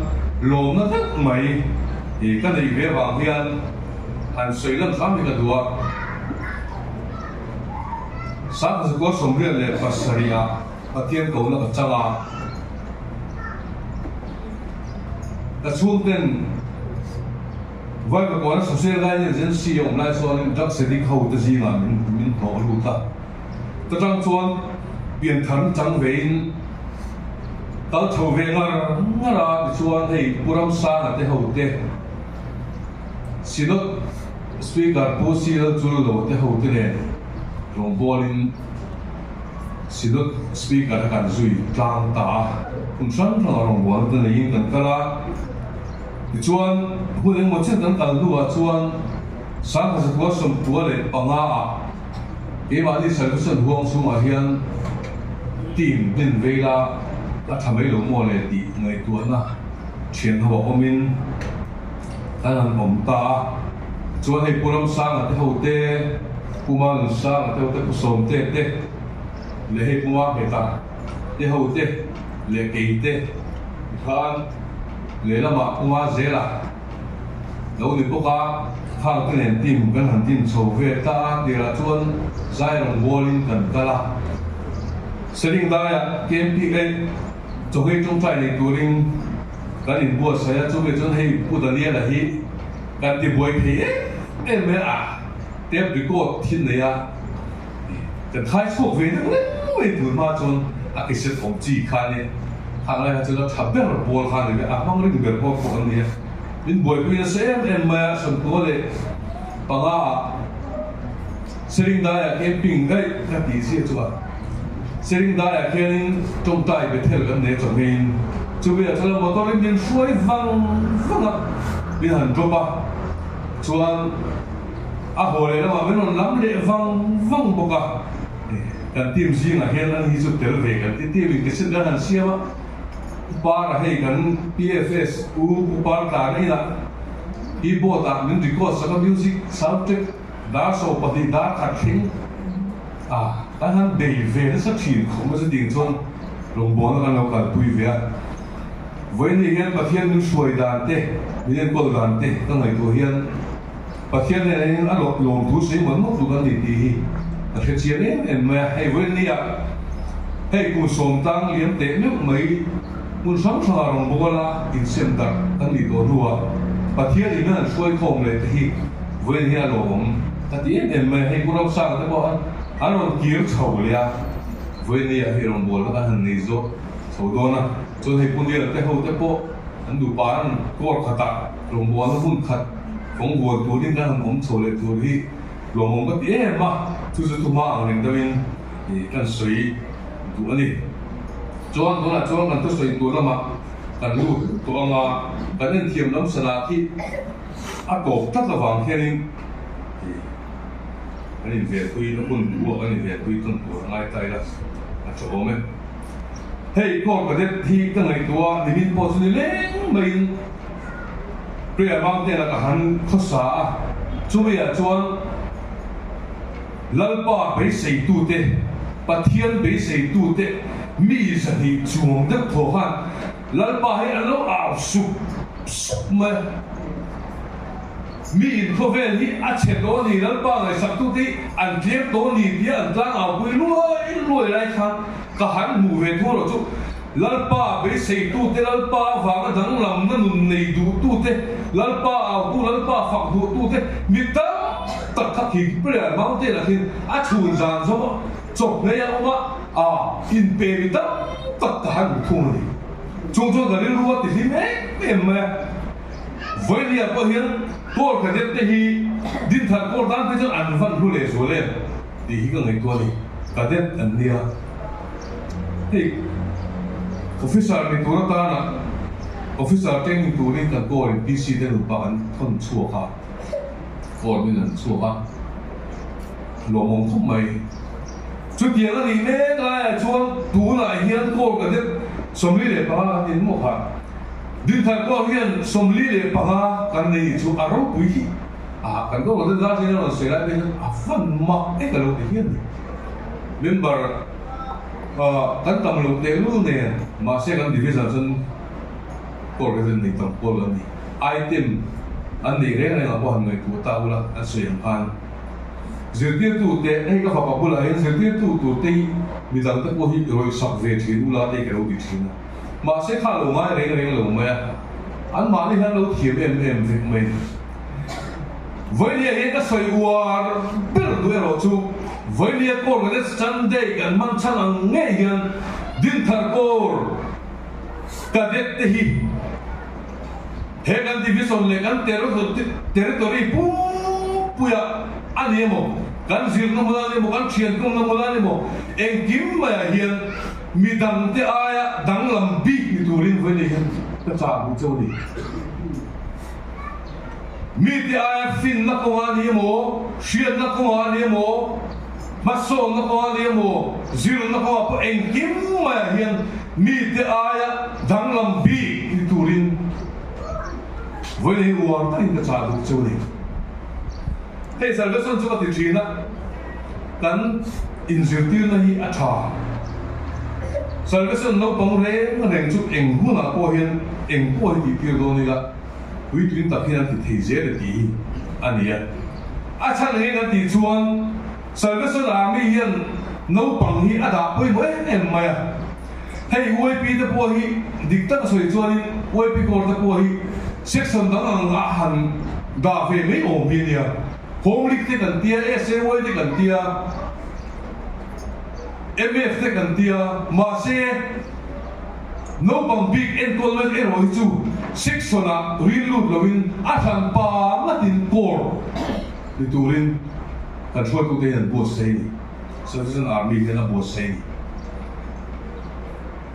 lom na tak mai thì cái này về vào hiền hành suy lâm khám thì cái đùa sáng thì có sống riêng là Pasaria và thiên cầu là cái chăng à cái chuông tên vậy cái con số xe lại là dân sử dụng lại số nên chắc sẽ đi khâu cái gì mà mình thọ luôn ta cái trang chuông biến thành trang về tao thầu về ngã ra thì chuông thì buram sa là cái hậu thế Sinot speaker po siya julo te ho te rong bolin sinot speaker kan zui tlang ta kun san rong bol te yin kan kala chuan huling mo chen kan tal duwa chuan sang ka ko som tuale panga a e ma di solution huang suma hian team din vela la thamai lo mo le ti ngai tuana chen ho omin anh om ta chuan hei puram sang ate hote kuman sang ate hote kusom te le hei puma heta te hote le keite khan le lama kuma zela lo ni boka khang ten tim kan han tin so ve ta dira chuan zai rong bolin kan kala sering da ya KMPA choi chung trai nei turing kan in bo sa ya chu ve chon hei pu da lia la hi kan ti boi phe em me a tep record thin ne ya kan thai suak ve na we tu ma chon a ki se phong chi khan ni hang lai ha chu thab ber bol khan ni a mang ring ber ko ko ni in boi phe se em ma son ko le panga sering da ya camping gai ka ti si chu a sering da ya khian trong tai be thel kan ne chong in chu be chala motor in din suai vang bin han dropa chuan a hole la ma benon lam le vang boka kan tim zi na hian an hi chu tel ve kan ti ti bi kisin da han siama para hei kan PFS u par ta nei la i bo ta min record sa music soundtrack da so pati da khat thing kan han dei ve na sa thin khom ma sa ding chon long bon kan lo kan pui ve với những hiện pathian những suy đàn tê những con đàn tê các ngày tuổi hiện pathian này những ăn lột lồng thú sĩ vẫn mất được cái gì thì cái chuyện ấy em mà hay với những hay cùng sống tăng liên tế nước mấy cùng sống sao rong bò la in xem đặt cái gì đó rùa pathian thì nó suy khôngเลยthì với những lồng cái gì em mà hay cùng sang cái bọn ăn lột kia chầu lia với những hay rong bò la cái hành này rồi chầu đó na cho hay quân địa tại hậu tại bộ anh đủ bán có khát tạ lòng bò nó hun khát phóng buồn tuổi đi ra ông sổ lệ tuổi đi lòng ông có tiếc mà chú chú thua mà anh em thì cần suy đủ anh đi cho anh đó là cho anh cần tôi suy tuổi lắm mà cần đủ tuổi anh à cần nên thiềm lắm sẽ là khi cổ tất là vàng thiên linh anh em về tuy nó quân đủ anh em về tuy tuần tuổi ngay tay là chỗ mình hey con cái thì cái này tua thì mình bỏ xuống lên mình bây giờ mang tiền là cả hắn khó xả chú bây giờ cho lalpa bị xây tu tê pathian bị xây tu tê mi giờ thì chuông đất thổ han lalpa hay ăn lâu ảo sụp mà mi khó về thì ăn chết đó thì lalpa này sắp tu tê ăn tiếp đó thì ăn tăng ảo bùi lùi lại khăn cả hắn mù về thua rồi chú lalpa bị xây tu tê lalpa vàng thằng làm nó nụn này đủ tu tê lalpa ảo tu lalpa phẳng đủ tu tê mi tâm tất cả thì bây giờ máu tê là khi á chuồn giàn xong á chọc ngay ông á in bề mi tâm tất cả hắn thua này chung cái này luôn thì em mà với nhiều có hiện cô cái đấy thì din thật cô đang phải cho ăn phân thu lệ số lên thì cái người tua này cái đấy anh nia thì officer này tua ta na officer training tua này cần cô là PC để được bạn không chua ha còn mình là chua ha lộ mông không mày chút tiền là gì nè cái chuông tua này hiện cô cái đấy sống lý để ba hiện một hạt din thật cô hiện sống lý để ba cái này chú aro quý kan ko wala da sila no sila din afan mak cái lo de hian member kan tam lo de lu ne ma second division sun ko reason ni tam ko la ni item an ni re na ko han ngai tu ta ula an suyam han zirti tu te ei ka fa bula hin zirti tu te mi dang ta ko hi roi sak ve thin ula te ke ro di thin ma se kha lo ma re lo ma an ma ni han lo thiam em việc mình với lia hiện cái sợi uar bel đuôi rồi chú với lia cô cái chân đây cái mang chân là nghe hiện din thar cô cái đấy thì hệ cái division này cái territory puya anh em mo cái riêng nó mua anh em cái chuyện cũng nó mua anh em em kiếm mà hiện mi đằng te ai đằng làm bi mi turin với lia cái cha cũng châu đi mi ti ai fin na ko ani mo shian na ko ani mo maso na ko ani mo zero na ko po en kim ma hian mi ti ai dang lam bi ti turin với ni uang ta in ka cha du chu ni hey salvation chu ka ti thina kan in zirtir na hi a tha salvation no pang reng chu eng huna ko hian eng ko hi tir do ni la hui twin tak hian ti thei je de ti ania a chan he na ti chuan salvation army hian no pang hi ada poi moi em maya hei YP te po hi dikta soi chuan YP kor te po hi section dang ang a han da ve me om hi nia homlik te kan tia SAY te kan tia MF te kan tia ma se no pang big enrollment ero hi chu section a rin lut lovin a than pa matin kor ni turin kan thua tu te han boss sei ni Salvation Army hian a boss sei ni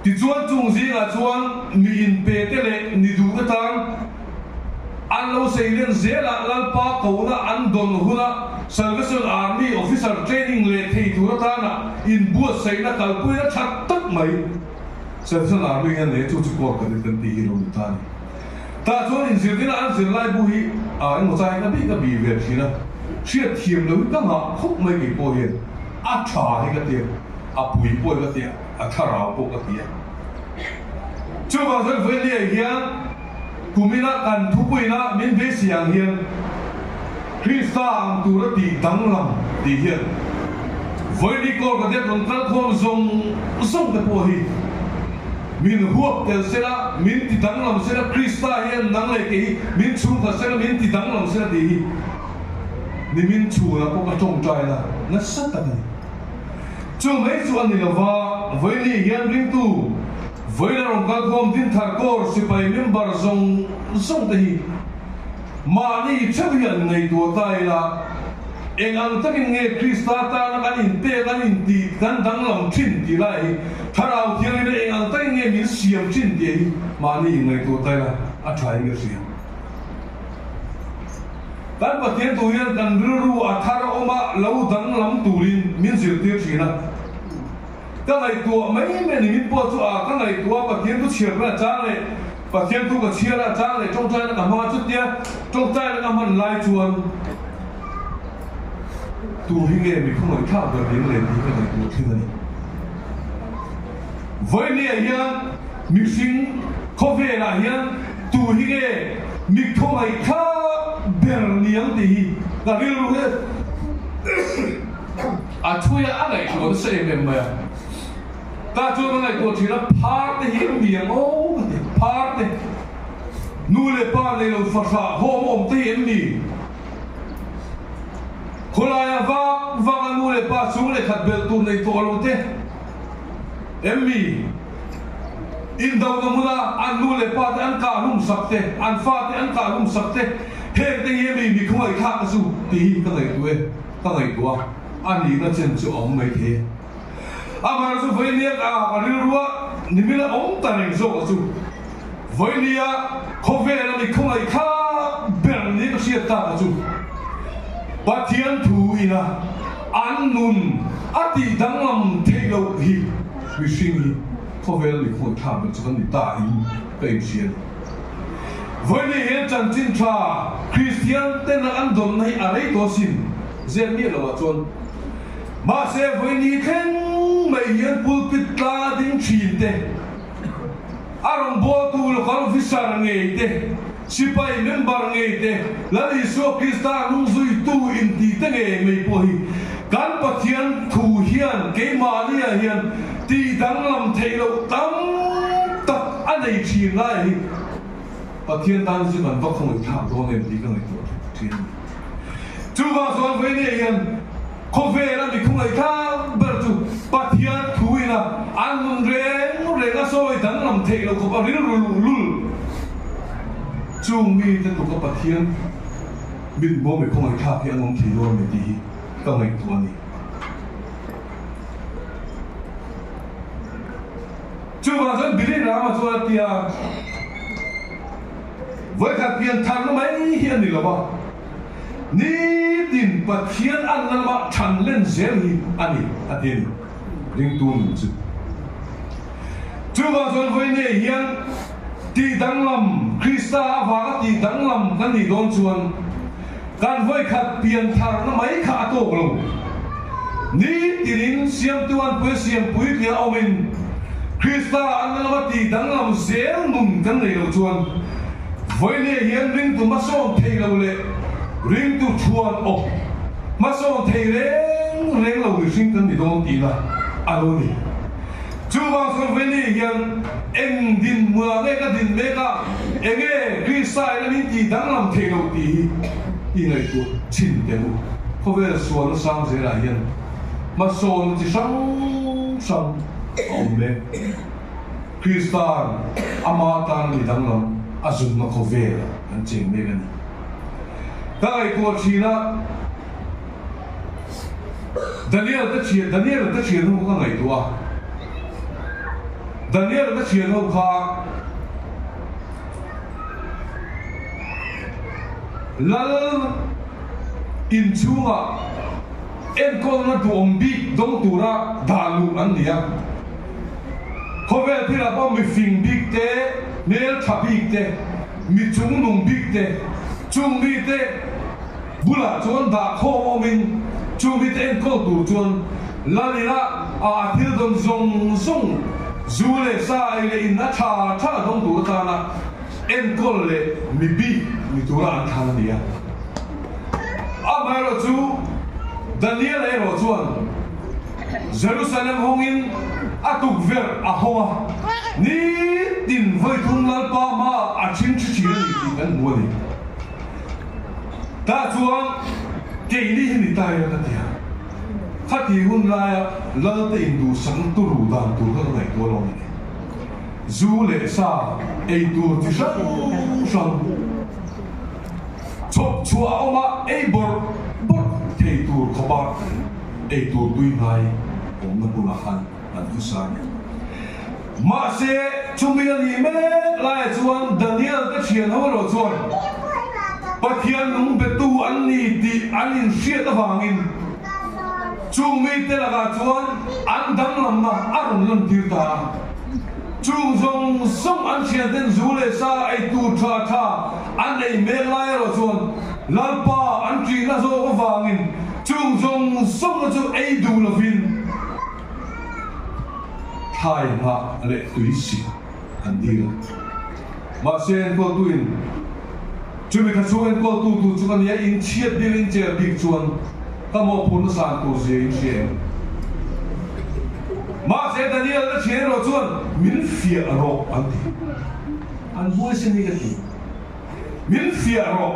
ti chuan chung zinga chuan mi in pe te le ni du ka tang an lo sei len zela lalpa kauna an don huna Salvation Army officer training le thei tu ta na in buat sei na kalpui na that tak mai Salvation Army hian le chu chu ko ka ni kan ti hi lo ta ni ta chuan in zir din an zir lai bu hi a en mo chai na bi ve thina chia thiam lo ka ma khop mai ki po hian a tha hi ka ti a pui po ka ti a thara po ka ti chu ba zai ve le hian kumina kan thupui na min be siang hian Krista ang turati danglam ti hian voini ko ka det long kal khom zong ka po hi min huap tel sela min ti danglam sela Krista hian nang le ke min chu ka sela min ti danglam sela ti hi ni min chu na ko ka tong trai na na sat ta ni chu mai chu an ni lawa voini hian ring tu voina rong kal khom din thar kor sipai member zong te hi mani chabian nei tu tai la eng ang takin nge Krista ta na kan in pe kan in ti kan dang lam thin ti lai tharau thiang ni eng ang takin nge min siam thin ti mani nei tu tai la a thai nge siam kan pathian tu hian kan ru a thara oma lo dang lam turin min zir tir thina ka ngai tu mai me ni min po chu a ka ngai tu pathian tu chhiar na cha le pathian tu ka chia ra cha le trong trai na ka ma chút tia trong trai na ka man lai chuan tu hi nge mi không ai tha da din le ni ka tu thina ni voi ni hian mi sing kho ve la hian tu hi nge mi không ai tha ber niang ti hi ka ri lu he a thuya a ngai ko se me ma ta chu ngai ko thina phar te hi miang o parte nu le pa le lo fa fa hom om te em ni khola ya va nu le pa su le khat bel tu nei to lo te em mi in daw na muna an nu le pa te an ka lum sakte an fa te an ka lum sakte he te ye mi khoi kha ka su ti ka nei tu e ka nei tu an ni na chen chu om mai the amar su voi ne ka ri ruwa ni mi la om ta nei zo ka su voinia khovela ni khomai kha berni ka sia ta chu pathian thu ina an nun ati danglam thelo hi wi singi khovela ni khoi tha ba chu ni ta hi pe sia voini he chan chin tha Christian ten an don nai arei to sin zen mi lo chon ma se voini khen mai hian pulpit la ding chin te arong bo tu lo kal officer ngei te sipai member ngei te lali so Krista lung zui tu in ti te nge mei po hi kan pathian thu hian ke mania hian ti dang lam thei lo tam tak anei thi lai pathian dan si ban vak khong tha do ne ti ka ngai tu thin chu ba so ve ne hian ko ve la mi khong lai tha ber tu pathian thu ina an mun re nga soi dang lam thei lo ko ba ri lu chung mi te tu ka pathian bin bo me khong ai tha ki angom thi lo me ti ka ngai tu ani chu ba san bilin ra ma chu tia với các tiền thằng nó mấy hiện đi là bao ní tiền pathian ăn nó mà thằng lên dễ đi anh đi anh đi linh tu mình chứ chú vào rồi với này hiện ti đắng lầm Krista và ti đắng lầm cái gì đón chuanกันvới các tiền thằng nó mấy khá tổ luôn ní tiền xiêm tuan với xiêm bùi kia ông mình Krista an la ti dang lam zel nun kan nei lo chuan voile hian ring tu masom thei lo le ring tu chuan op masom thei reng lo ri sing kan ni dong ti la alo ni chu wang so voile hian eng din mua nge ka din me ka enge Krista la min ti dang lam thei lo ti i nei tu chin te mu ko ve suan sang ze la hian masom ti sang Amen. Kristan amatan ni danglam azun na kovela ang ching megan. Kaya ko China Daniel ta chia no ka ngai tua. Daniel ta chia no ka lal in chunga en ko na tu ombi dong tura dalu an dia. Hovel thila pa mi fing big te mel thabik te mi chung nung big te chung mi te bula chuan da kho mo min chung mi te en ko tu chuan lalila a thil don zong zong zule sa ile in na tha dong tu ta na en ko le mi bi mi tura an thang dia a mai ro chu Daniel e ro chuan Jerusalem hongin atuk ver a honga ni tin voi thung lal pa ma a chin chi ni kan mo ni ta chuan ke ni ni ta ya ta ya khati hun la ya lal te indu sang tu ru dan tu ka ngai to lo ni zu le sa e tu ti sang chop chua oma e bor te tu ko ba e tu tui ngai om na pula khan an kusan ma se chumia ni me lai chuan Daniel ka thian ho ro chuan pathian nung betu an ni ti an in hriat awangin chumi te laga chuan an dang lam na aron lan tir ta chung zong song an thian den zule sa ai tu tha an ei me lai ro chuan lalpa an tri na zo awangin chung zong song na chu ei du lovin hai ha le tui si an dil ma sen ko tuin chumi ka chuan ko tu chuan ya in chiat bil in che big chuan ka mo phun san tu je in che ma se Daniel da che ro chuan min fia ro an ti an bo se ni ka ti min fia ro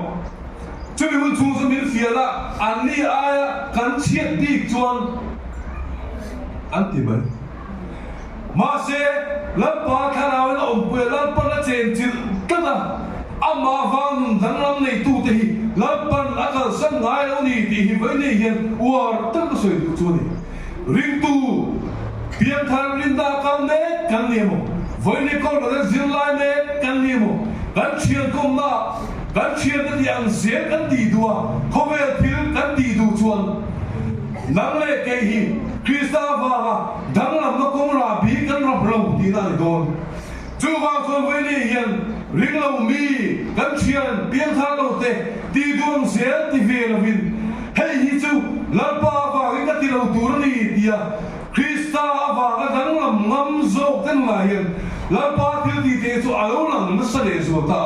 chumi mun chung so min fia la an ni aya kan chiat big chuan an ti ban ma se lampa kharaw na ompuya lampa na chen chil kana ama wang dang lam nei tu te hi lampan akal sang ngai lo ni ti hi vai nei hian war tak soi tu chu ni ring tu pian thar rinda kam ne kan ni mo voi ne ko na zil lai ne kan ni mo kan chian kom na kan chian na yang se kan ti dua ko ve thil kan ti du chuan nang le ke hi Krista va dang lam na kong ra bi kan ra blo ti na don chu wa so ve ni hian ring lo mi kan chian pian tha lo te ti don se ti ve la vin hei hi chu lar pa va ka ti lo tur ni dia Krista va ka dang lam ngam zo kan la hian lar pa ti ti te chu alo lang na sa le zo ta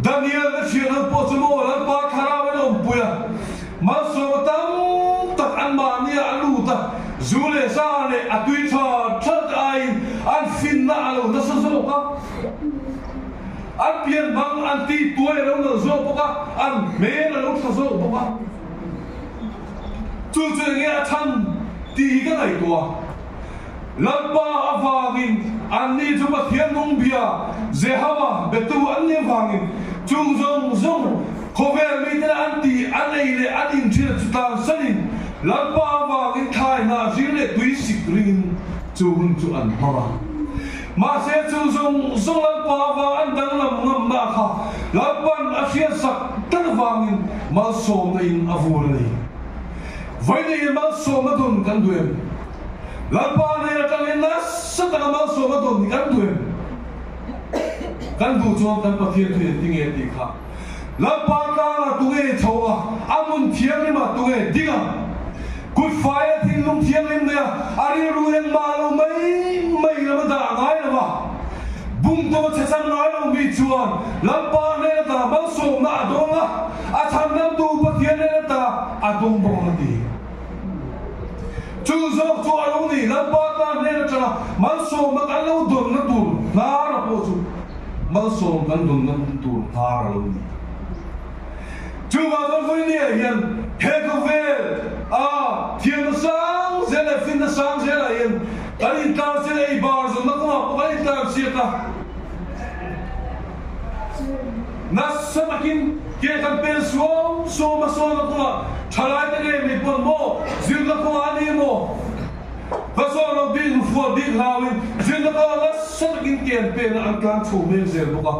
Daniel na chian po chu mo lar pa khara ve lo puya ma so tam tak an ma ni alu ta zule sa ne atui tha that ai an fin na alu na sa zo ka an pian bang an ti tuai ro na zo ka an me na lo sa zo ka chu chu nge than ti ka ngai tua lampa avangin an ni chu ma thian nong bia zehawa betu an ne wangin chung zong Kovel mi te anti anei le anin chira chutan sanin lampa wangin thai na zile tui sik ring chuhun chu an hora ma se chu zong lampa wa an dang lam ngam na kha lampan asia sak tan wangin mal som na in avur nei vai nei mal som na don kan duem lampa nei atang in nas sa ta mal som na don kan duem kan du chuan kan pathian thu ting e ti kha lampa ta tu nge chowa amun thiang ni ma tu nge dinga good fire thin lung thiang lim ne ari ru hen ma lo mai la da tung to cha sang nói lo mi chuan lam pa ne ta mal som na adonga a tham nam tu pathian ne ta adong bong ti chu zo chu alo ni lam pa ta ne ta mal som ma kan lo don na tur na ra po chu mal som kan don na tur na ra lo ni chu ma don voi ni hian he ko vel a thiam sang zela fin na sang zela hian Kali tar sila ibar zo na kuma kali tar sila nasa makin kaya kan pensuo so maso na kuma chalai ta game ni pon mo zil na kuma ani mo paso no big for big hawin zil na kuma nasa makin kaya pen ang klang chumel zel buka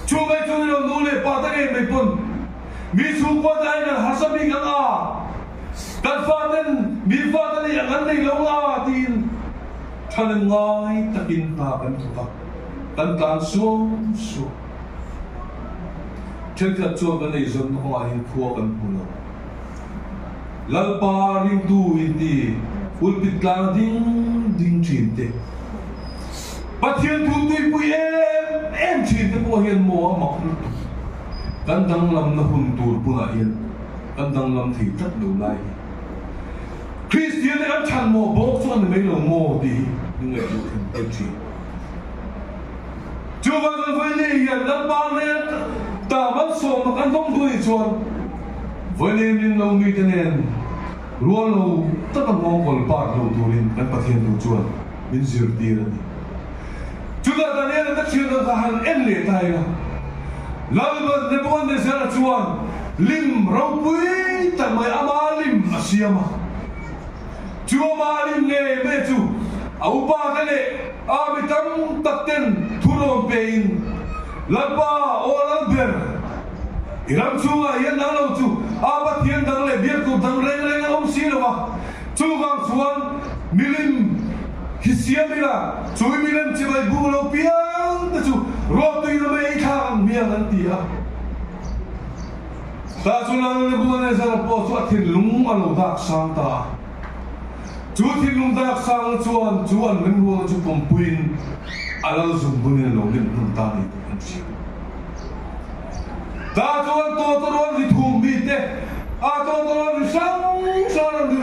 chumel chumel nule pa ta game ni pon mi suko dahil na hasabi kang a kan faten mi faten ni ang anay long atin Thằng ngói ta kinh ta bắn thủ vật Tấn tán xuống xuống Trên thật chua vấn đề dân nó ngoài hình khua bắn thủ lộ Lal ba rin tu in đi Ul bít lang ding chín tê Bắt hiền thủ tùy bùi em chín tê bùa hiền mùa mọc Căn đăng lâm na hùn tùr bùa nà hiền Căn đăng lâm thì rất lưu lai Christian anh chăn mồ bốc cho anh mấy lòng mồ đi nhưng người yêu thêm em chị chưa bao giờ với lì hiện đất ban nên ta bắt sổ mà căn thông đuôi chuồn với nên đến lâu mi thế nên luôn lâu tất cả mong còn part lâu tu lên căn phát hiện lâu chuồn bên dưới đi ra đi chúng ta nên là các chuyện đó hàng em lệ tay là lâu bữa nên bọn này sẽ là chuồn lim rau quý ta mới ama lim asiama Chúa mà đi nghe mẹ chú áo ba cái này bị tăng tắc tên thu rồng bein lần ba ô lần bèn iram chú à hiện đang lâu chú bắt hiện đang lấy biết cũng đang lấy ông xí rồi mà chú gang xuân milim hisia mila chú milim chỉ phải bu lâu piang ta chú rồi tôi nó mới thang miệng anh tía ta chú năng bu này sao bỏ chú thiên lung mà lâu đắc sang ta chú thiên lung đắc sang chuan mình luôn chú bom pin alo zoom bune lo lim nung ta ni anh chị ta chuan to ron đi thùng bi te to ron đi sang đi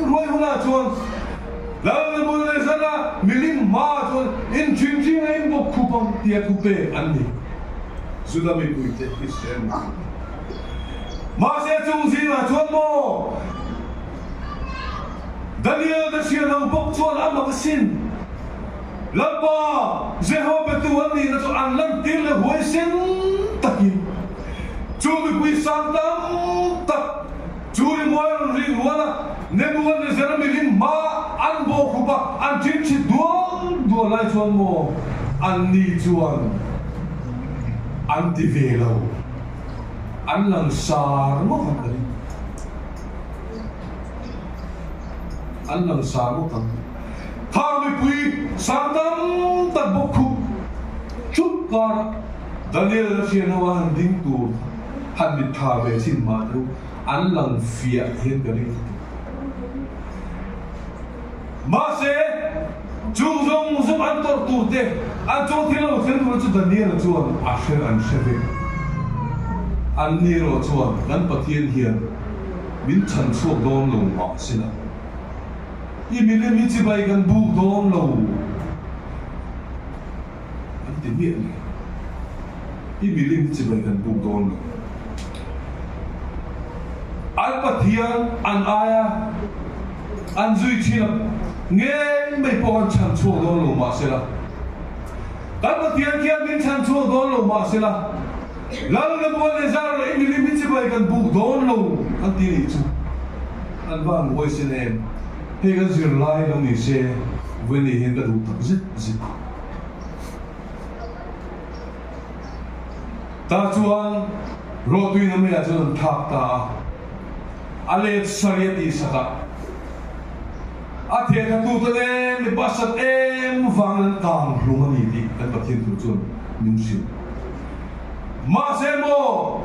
ruồi huna chuan lao bune này sao na milim ma chuan in ching ai bốc kupang tia kupe anh ni sudah mi pui te Christian ma se chung si na chuan mo Daniel da siya ng bokchuan ang makasin. Lapa, Jehovah tuan ni na so ang lantil na huway sin takin. Chumi pui santam tak. Churi mo ang rinwana. Nebuan ni sana milim ma an boku pa. An chinchi dua lai chuan mo. An ni chuan. An tivelaw. An langsar mo kakali. Anh làm sao một thằng thang bị quỳ sáng tâm tận bốc khúc chút con Daniel đã khiến nó hành đinh tù hành bị thả về xin mà đâu anh làm phía hiện cái này mà sẽ chung dung giúp anh tốt tù tê anh trong thiên lộ thiên lộ cho Daniel là chuan anh sẽ về anh ni lộ chuan gắn bát thiên hiền biến thành suộc đôn lồng họ xin ạ Imilim ni chỉ bay gần buộc đón lâu, anh tìm hiểu này. Imilim chỉ bay gần buộc đón lâu. Anh bắt hiền, anh aya, anh duy trì lập, nghe mấy bọn chăn chua đón lâu mà sẽ là. Anh bắt hiền kia mình chăn chua đón lâu mà sẽ là. Lần lần bọn này ra là Imilim ni chỉ bay gần buộc đón lâu, anh tìm hiểu chứ. Anh vang ngồi xin em. Hey kan zir lai lo ni se when he hen ka du tak zit ta chuan ro tui na me a chuan thak ta ale sariati saka a the ka tu ta le mi pasat em wang kang hlung ani ti kan pathin tu chuan nim sim ma se mo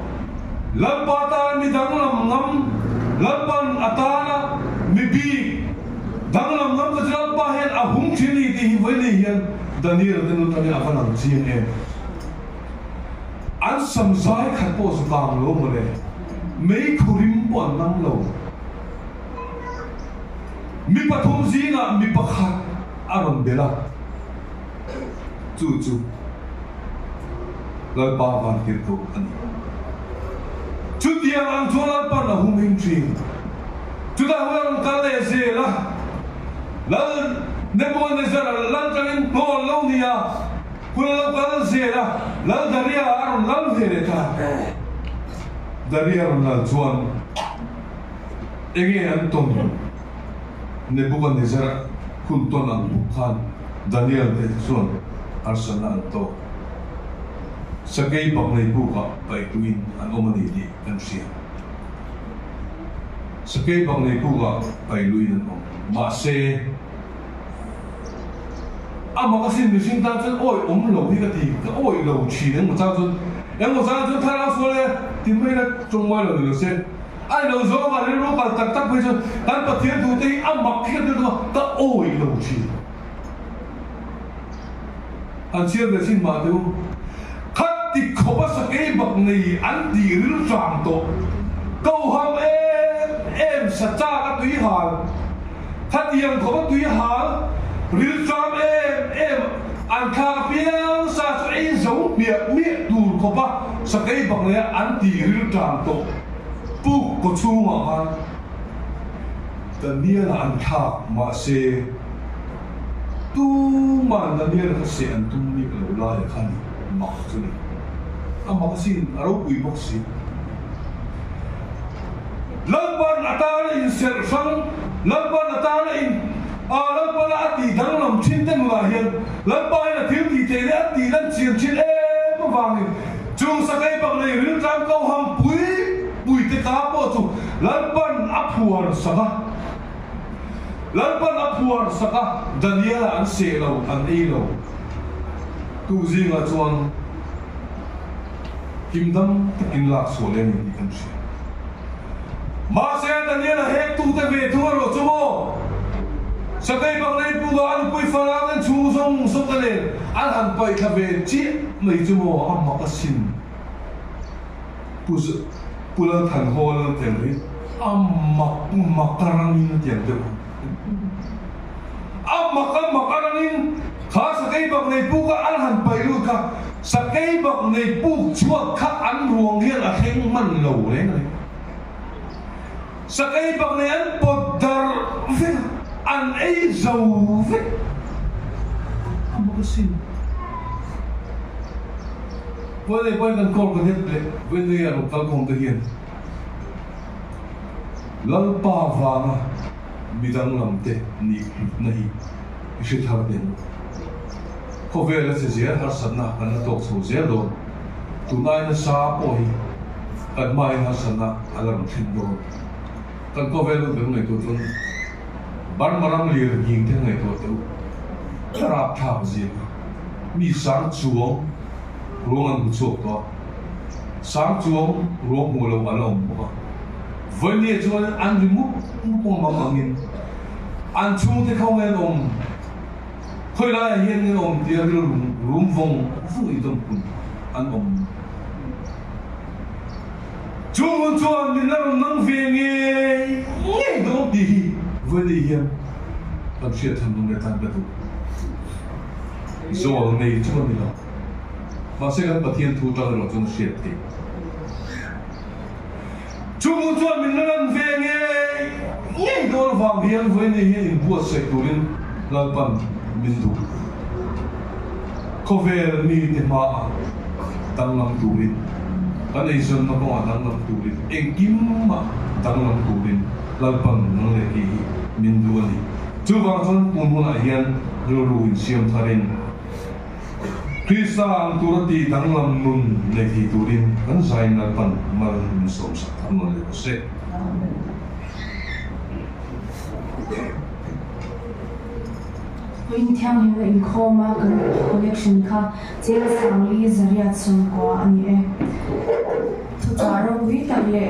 lampa ta mi dang lam ngam lampan atana mi bi dang lam ngam ka jal pa hen a hung thini ti hi vai ni hian Daniel den nu tani avan ang chiang e an samzai khat po su kang lo mo le mei khurim pon nam lo mi pathum zinga mi pakhat aron bela chu lai ba van kir to ani chu dia ang chola pa na huming tring chu da wan ka le se la Nebuchadnezzar lan tangin no lo nia kuna lo ka se la lan daria aron lan vere ta daria aron lan chuan enge an ton Nebuchadnezzar kun ton ang bukhan Daniel de chuan arsana to sakay bak nei buka pai tuin an omani di kan sia sakay bak nei buka pai luin an om ma se ama kasi missing ta chen oi lo hi ka ti ka oi lo chi ne mo cha chun yang mo cha chun tha la so le ti mai na chung mai lo lo se ai lo zo ma le ro ka tak tak pai chun tan pa thien tu te ama ki ka do ka oi lo chi an chia de sin ma du khat ti khoba sa ke bak nei an ti ril cham to câu ham em sa cha ka tui hal khat yang khoba tui hal ril cham em an kha piang sa ai zo miệng miệng tu khoba sa ke bak nei an ti ril cham to pu ko chu ma ha Daniel an kha ma se tu man Daniel ha se an tum ni lo la ya khani ma chu ni ama kasi aro pui boksi lamban atara in ser sang lamban atara in lamban ati dang lam chin ten la hian lamban na thil ti te le ati lan chian chin ma wang chung sa kai bak nei ril tram kau ham pui te ka po chu lamban aphuar saka lamban aphuar saka Daniel an se lo an ei lo tu zinga chuan Kimdam in lak so le ni kan shi ma se Daniel he tu te ve tu ro chumo sakai bak nei pu ga an pui fara an chu song so ta le an han pai kha ve chi mai chumo am ma ka sin pula than ho la te ri am ma karang ni te te am ma karang ni kha sakai bak nei pu ga an han pai lu kha sakai bak nei pu chua kha an ruang hian a heng man lo le nei sakai bak nei an pot dar ve an ei zo ve am ko sin poi kan kol ko het le wen ni aro kal kong te hian lal pa wanga midang lam te ni nahi ishi thar den ko vela se zia har sanna kan tok so zia do tunai na sa poi kan mai na sanna alam thin do kan ko vela de nei to chun ban marang lir ying te nei to tu rap tha zia mi sang chuang ruang an chuak to sang chuang ruang mu lo alom ba voi ni chuan an ri mu pong ma mangin an chung te khong en om khoi la hian ni om dia rum vong fu I dom kun an om chung chuan min la nang ve nge do di voi ni hian an sia tham dong le tan ba tu zo nei chuan ni la ma se kan pathian thu ta ro chung sia ti chung chuan min la nang ve nge do wang hian voi ni hian in buat se turin lalpan Mindu Kover ni te maa Tanglang turin Kan ay son na kong tanglang turin Engkim ma Tanglang turin Lalpan ng leki Mindu ani Chubang son pumun ayan Luluin siyam tarin Krista ang turati tanglang nun leki turin Kan sayin lalpan Maran minsom sa tanglang lekose in thiam hi in khoma kan collection kha chel sangli zaria chung ko ani e thu cha ro wi tak le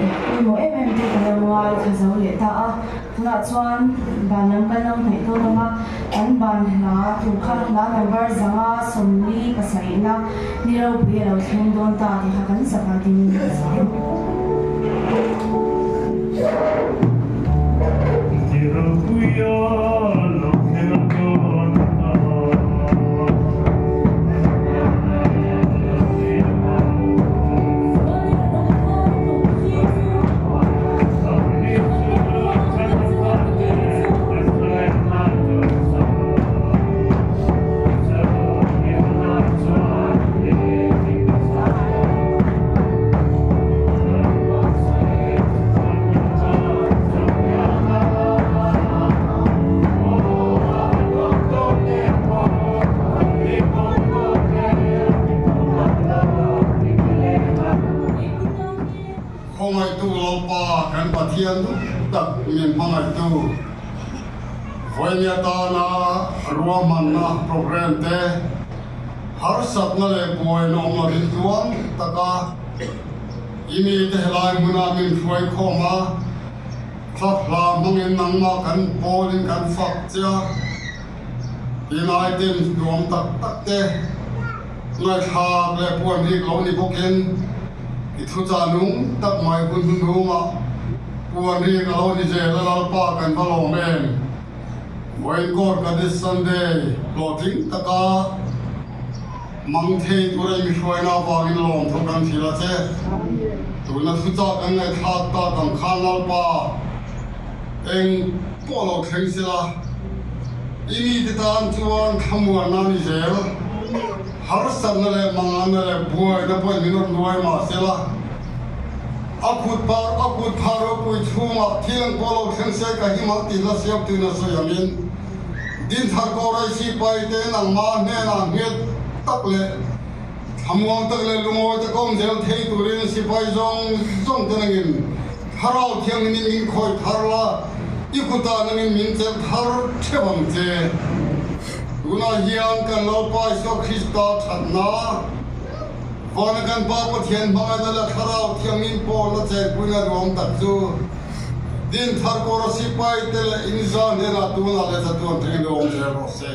mo em ti kan wa tha zo le ta a na chuan ban number nang thei to lama an ban na tu kha na number zanga somli pasai na niro phe lo theng don ta ti ha kan saka tin tak min pangai tu hoinya ta na ruaman na program te har sat na le boy no ma din tuan taka ini te lai muna min fuai khoma khap la mangin nang ma kan polin kan fak cha inai tin duam tak tak te ngai kha le puan ri lo ni bokin I thu cha nung tak mai kun hun ma puan ri ka lo ni je la pa kan ba lo men voi kor ka this Sunday clothing taka mang thei tu rai mi shoi na ba in lom thu kan thila che tu na thu cha kan ngai tha ta kan khan al pa eng polo theng sila ini ti tan chuan khamwa na ni zel har san na le mangan na le buai na poi minut nuai ma sila akut pharo pui chuma thiang polo theng se ka hi ma ti la siap tu na so yamin din thar ko rai si pai te nang ma ne na het tak le thamwang tak le lungo te kom zel thei turin si pai zong te nangin harau thiang ni min khoi tharla ikuta nangin min che thar thebam che tuna hian kan lo pai so Krista thatna vana kan pa pathian banga la harau thiang min po la che puina rom tak chu din thar ko si pai te in zan ne na tu na le cha tu an thing rom che ro se